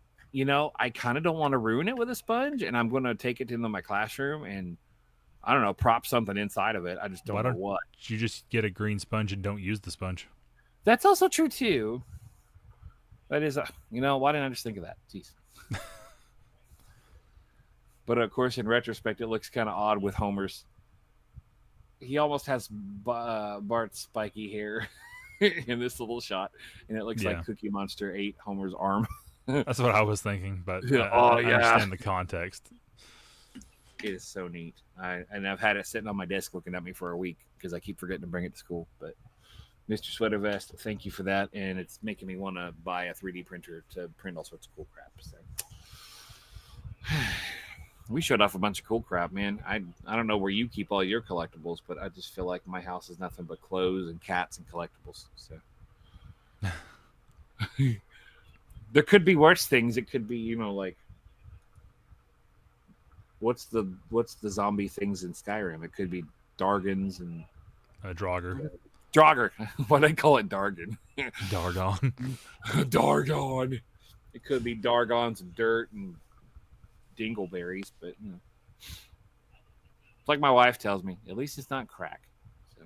I kind of don't want to ruin it with a sponge, and I'm going to take it into my classroom and, I don't know, prop something inside of it. I just Why don't know don't what. you just get a green sponge and don't use the sponge? That's also true, too. That is, why didn't I just think of that? Jeez. But of course, in retrospect, it looks kind of odd with Homer's. He almost has Bart's spiky hair in this little shot, and it looks like Yeah, Cookie Monster ate Homer's arm. that's what I was thinking, but Yeah, I, oh I yeah, understand the context. it is so neat. I've had it sitting on my desk looking at me for a week because I keep forgetting to bring it to school. But Mr. Sweater Vest, thank you for that, and it's making me want to buy a 3D printer to print all sorts of cool crap. So we showed off a bunch of cool crap, man. I don't know where you keep all your collectibles, but I just feel like my house is nothing but clothes and cats and collectibles. So there could be worse things. It could be, like what's the zombie things in Skyrim? It could be Dargans and A Draugr. Draugr. Why they call it Dargan? Dargon. Dargon. It could be Dargons and dirt and dingleberries, but it's like my wife tells me. At least it's not crack. So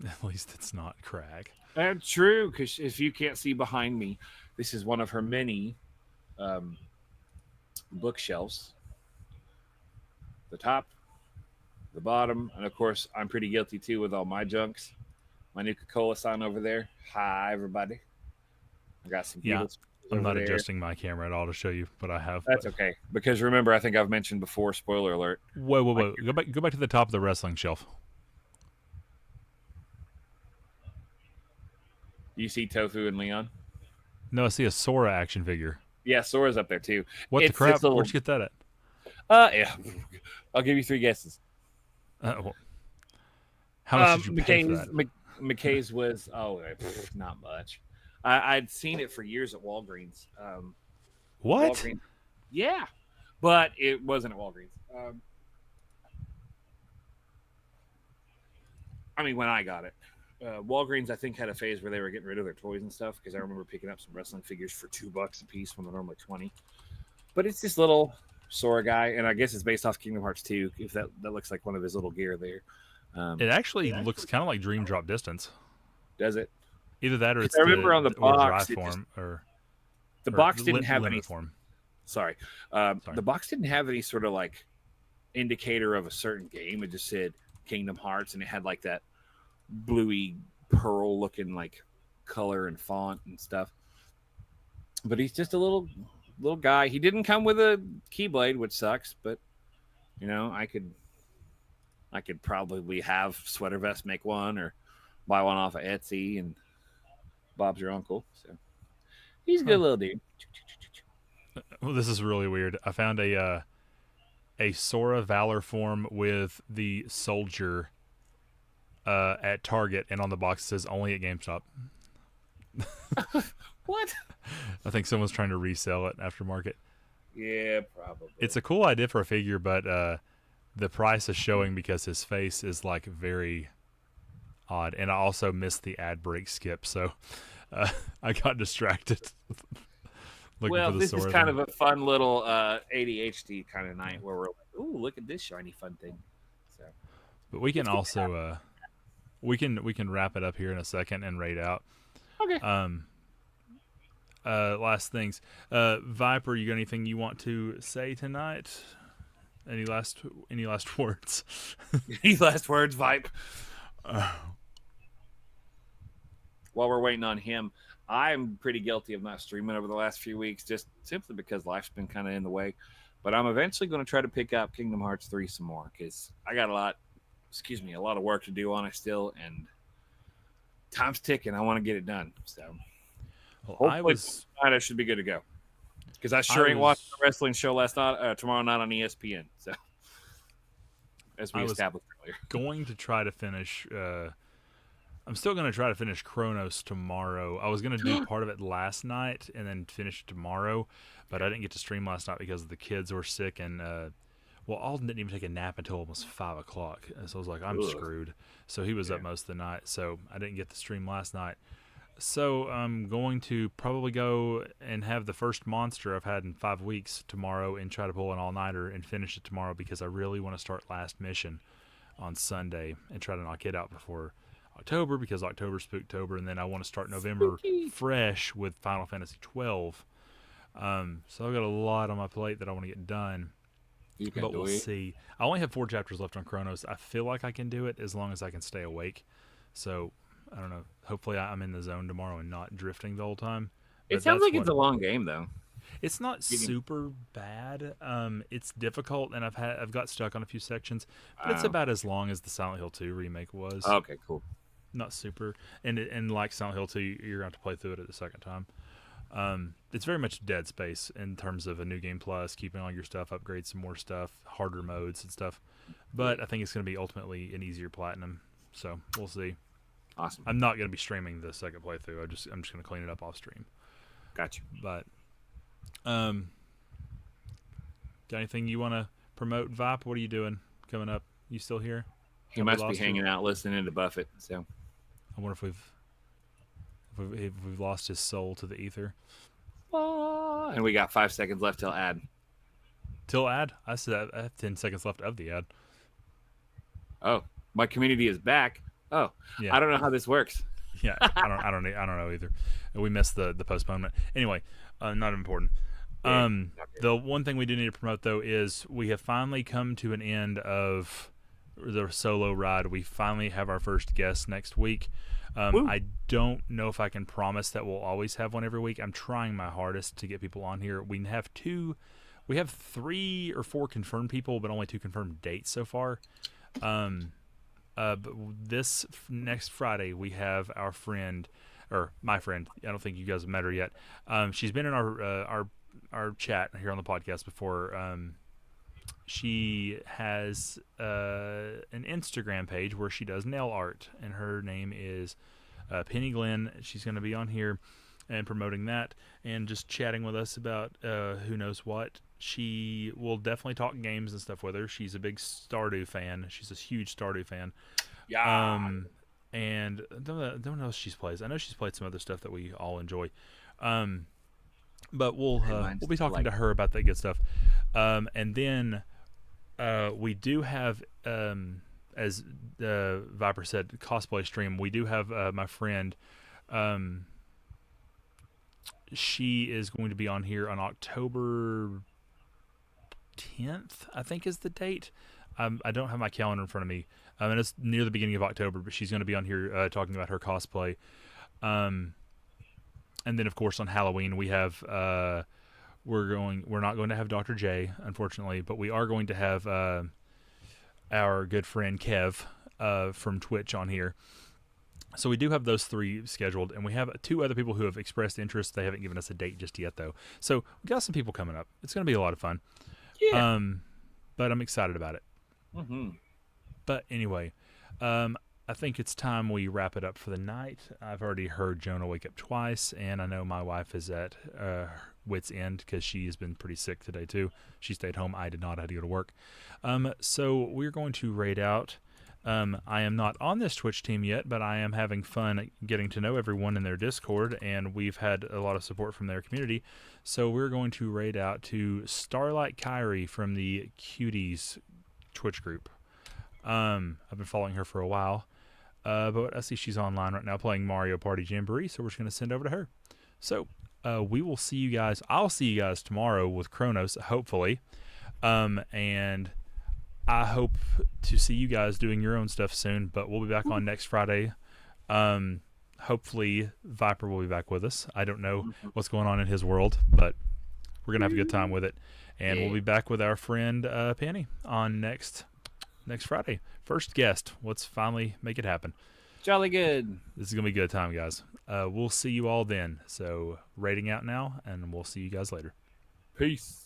At least it's not crack. that's true. Because if you can't see behind me, this is one of her many um, bookshelves. The top, the bottom, and of course, I'm pretty guilty too with all my junks. My Nuka Cola sign over there. Hi, everybody. I got some Yeah, Beatles I'm over not there. adjusting my camera at all to show you what I have. But That's okay because remember, I think I've mentioned before. Spoiler alert. whoa, whoa, My, whoa! Go back to the top of the wrestling shelf. you see Tofu and Leon? No, I see a Sora action figure. Yeah, Sora's up there too. What the It's this crap? Where'd little. you get that at? Yeah. I'll give you three guesses. Well, how much did you pay for McKay's that? McKay's was not much. I'd seen it for years at Walgreens. What? Walgreens, yeah, but it wasn't at Walgreens. I mean, when I got it, Walgreens I think had a phase where they were getting rid of their toys and stuff because I remember picking up some wrestling figures for $2 a piece when they're normally 20. But it's this little Sora guy, and I guess it's based off Kingdom Hearts 2. If that looks like one of his little gear there, It actually looks kind of like Dream Drop Distance. does it? Either that or Because it's I remember on the or dry box, form the or box didn't have any. limit form. Sorry, Sorry. the box didn't have any sort of like indicator of a certain game. It just said Kingdom Hearts, and it had like that bluey pearl looking like color and font and stuff. But he's just a little guy. He didn't come with a keyblade, which sucks. But I could probably have Sweater Vest make one or buy one off of Etsy, and Bob's your uncle. So he's a good Huh. little dude. Well, this is really weird. I found a Sora Valor form with the soldier at Target, and on the box it says only at GameStop. What? I think someone's trying to resell it aftermarket. Yeah, probably. It's a cool idea for a figure, but the price is showing because his face is like very odd, and I also missed the ad break skip, so I got distracted looking Well, for the this is Sora kind thing. of a fun little ADHD kind of night where we're like, "Ooh, look at this shiny fun thing." So But we can let's get also we can wrap it up here in a second and rate out. okay. Um, last things. Viper, you got anything you want to say tonight? Any last words? Any last words, Vipe? While we're waiting on him, I'm pretty guilty of not streaming over the last few weeks, just simply because life's been kind of in the way. But I'm eventually going to try to pick up Kingdom Hearts 3 some more because I got a lot of work to do on it still, and time's ticking. I want to get it done. So Well, hopefully tonight I should be good to go. Because I sure ain't watching the wrestling show tomorrow night on ESPN. So as we I was established earlier. going to try to finish I'm still gonna try to finish Chronos tomorrow. I was gonna do part of it last night and then finish it tomorrow, but I didn't get to stream last night because the kids were sick and well, Alden didn't even take a nap until almost 5 o'clock, and so I was like, I'm Ugh. screwed. So he was Yeah. up most of the night, so I didn't get to stream last night. So I'm going to probably go and have the first monster I've had in 5 weeks tomorrow and try to pull an all-nighter and finish it tomorrow because I really want to start Last Mission on Sunday and try to knock it out before October because October's Spooktober, and then I want to start November Spooky. fresh with Final Fantasy 12. So I've got a lot on my plate that I want to get done, You can but do we'll it. see. I only have 4 chapters left on Chronos. I feel like I can do it as long as I can stay awake. So I don't know. Hopefully, I'm in the zone tomorrow and not drifting the whole time. It But sounds that's like what it's a long game, though. it's not You can- super bad. It's difficult, and I've got stuck on a few sections, but it's Oh, about as long as the Silent Hill 2 remake was. okay, cool. Not super, and like Silent Hill 2, you're going to have to play through it at the second time. It's very much Dead Space in terms of a new game plus, keeping all your stuff, upgrade some more stuff, harder modes and stuff. But I think it's going to be ultimately an easier platinum. So we'll see. Awesome. I'm not going to be streaming the second playthrough. I'm just going to clean it up off stream. Gotcha. But got anything you want to promote, Vipe? What are you doing coming up? You still here? He Have we must be lost you? hanging out listening to Buffett. So I wonder if we've lost his soul to the ether. and we got 5 seconds left till ad. Till ad? I said I have 10 seconds left of the ad. Oh, my community is back. Oh, Yeah. I don't know how this works. Yeah, I don't know either. We missed the postponement. Anyway, not important. Yeah, okay. The one thing we do need to promote though is we have finally come to an end of the solo ride. We finally have our first guest next week. Woo. I don't know if I can promise that we'll always have one every week. I'm trying my hardest to get people on here. We have 3 or 4 confirmed people, but only 2 confirmed dates so far. But this next Friday, we have our friend, or my friend. I don't think you guys have met her yet. She's been in our chat here on the podcast before. She has an Instagram page where she does nail art, and her name is Penny Glenn. She's going to be on here and promoting that and just chatting with us about who knows what. She will definitely talk games and stuff with her. She's a big Stardew fan. She's a huge Stardew fan. Yeah. And I don't know if she's plays. I know she's played some other stuff that we all enjoy. But we'll be talking to her about that good stuff. And then we do have, as Viper said, cosplay stream. We do have my friend. She is going to be on here on October 10th, I think is the date. I don't have my calendar in front of me. And it's near the beginning of October, but she's going to be on here talking about her cosplay. And then, of course, on Halloween we have we're not going to have Dr. J, unfortunately, but we are going to have our good friend Kev from Twitch on here. So we do have those 3 scheduled, and we have 2 other people who have expressed interest. They haven't given us a date just yet, though. So we got some people coming up. It's going to be a lot of fun. Yeah. But I'm excited about it. Mm-hmm. But anyway, I think it's time we wrap it up for the night. I've already heard Jonah wake up twice, and I know my wife is at wit's end because she has been pretty sick today too. She stayed home. I did not. I had to go to work. So we're going to raid out. I am not on this Twitch team yet, but I am having fun getting to know everyone in their Discord, and we've had a lot of support from their community. So we're going to raid out to Starlight Kyrie from the Cuties Twitch group. I've been following her for a while, but I see she's online right now playing Mario Party Jamboree, so we're just going to send over to her. So we will see you guys. I'll see you guys tomorrow with Kronos, hopefully, and I hope to see you guys doing your own stuff soon, but we'll be back on next Friday. Hopefully Viper will be back with us. I don't know what's going on in his world, but we're going to have a good time with it. And we'll be back with our friend Penny on next Friday. First guest. Let's finally make it happen. Jolly good. This is going to be a good time, guys. We'll see you all then. So rating out now, and we'll see you guys later. Peace.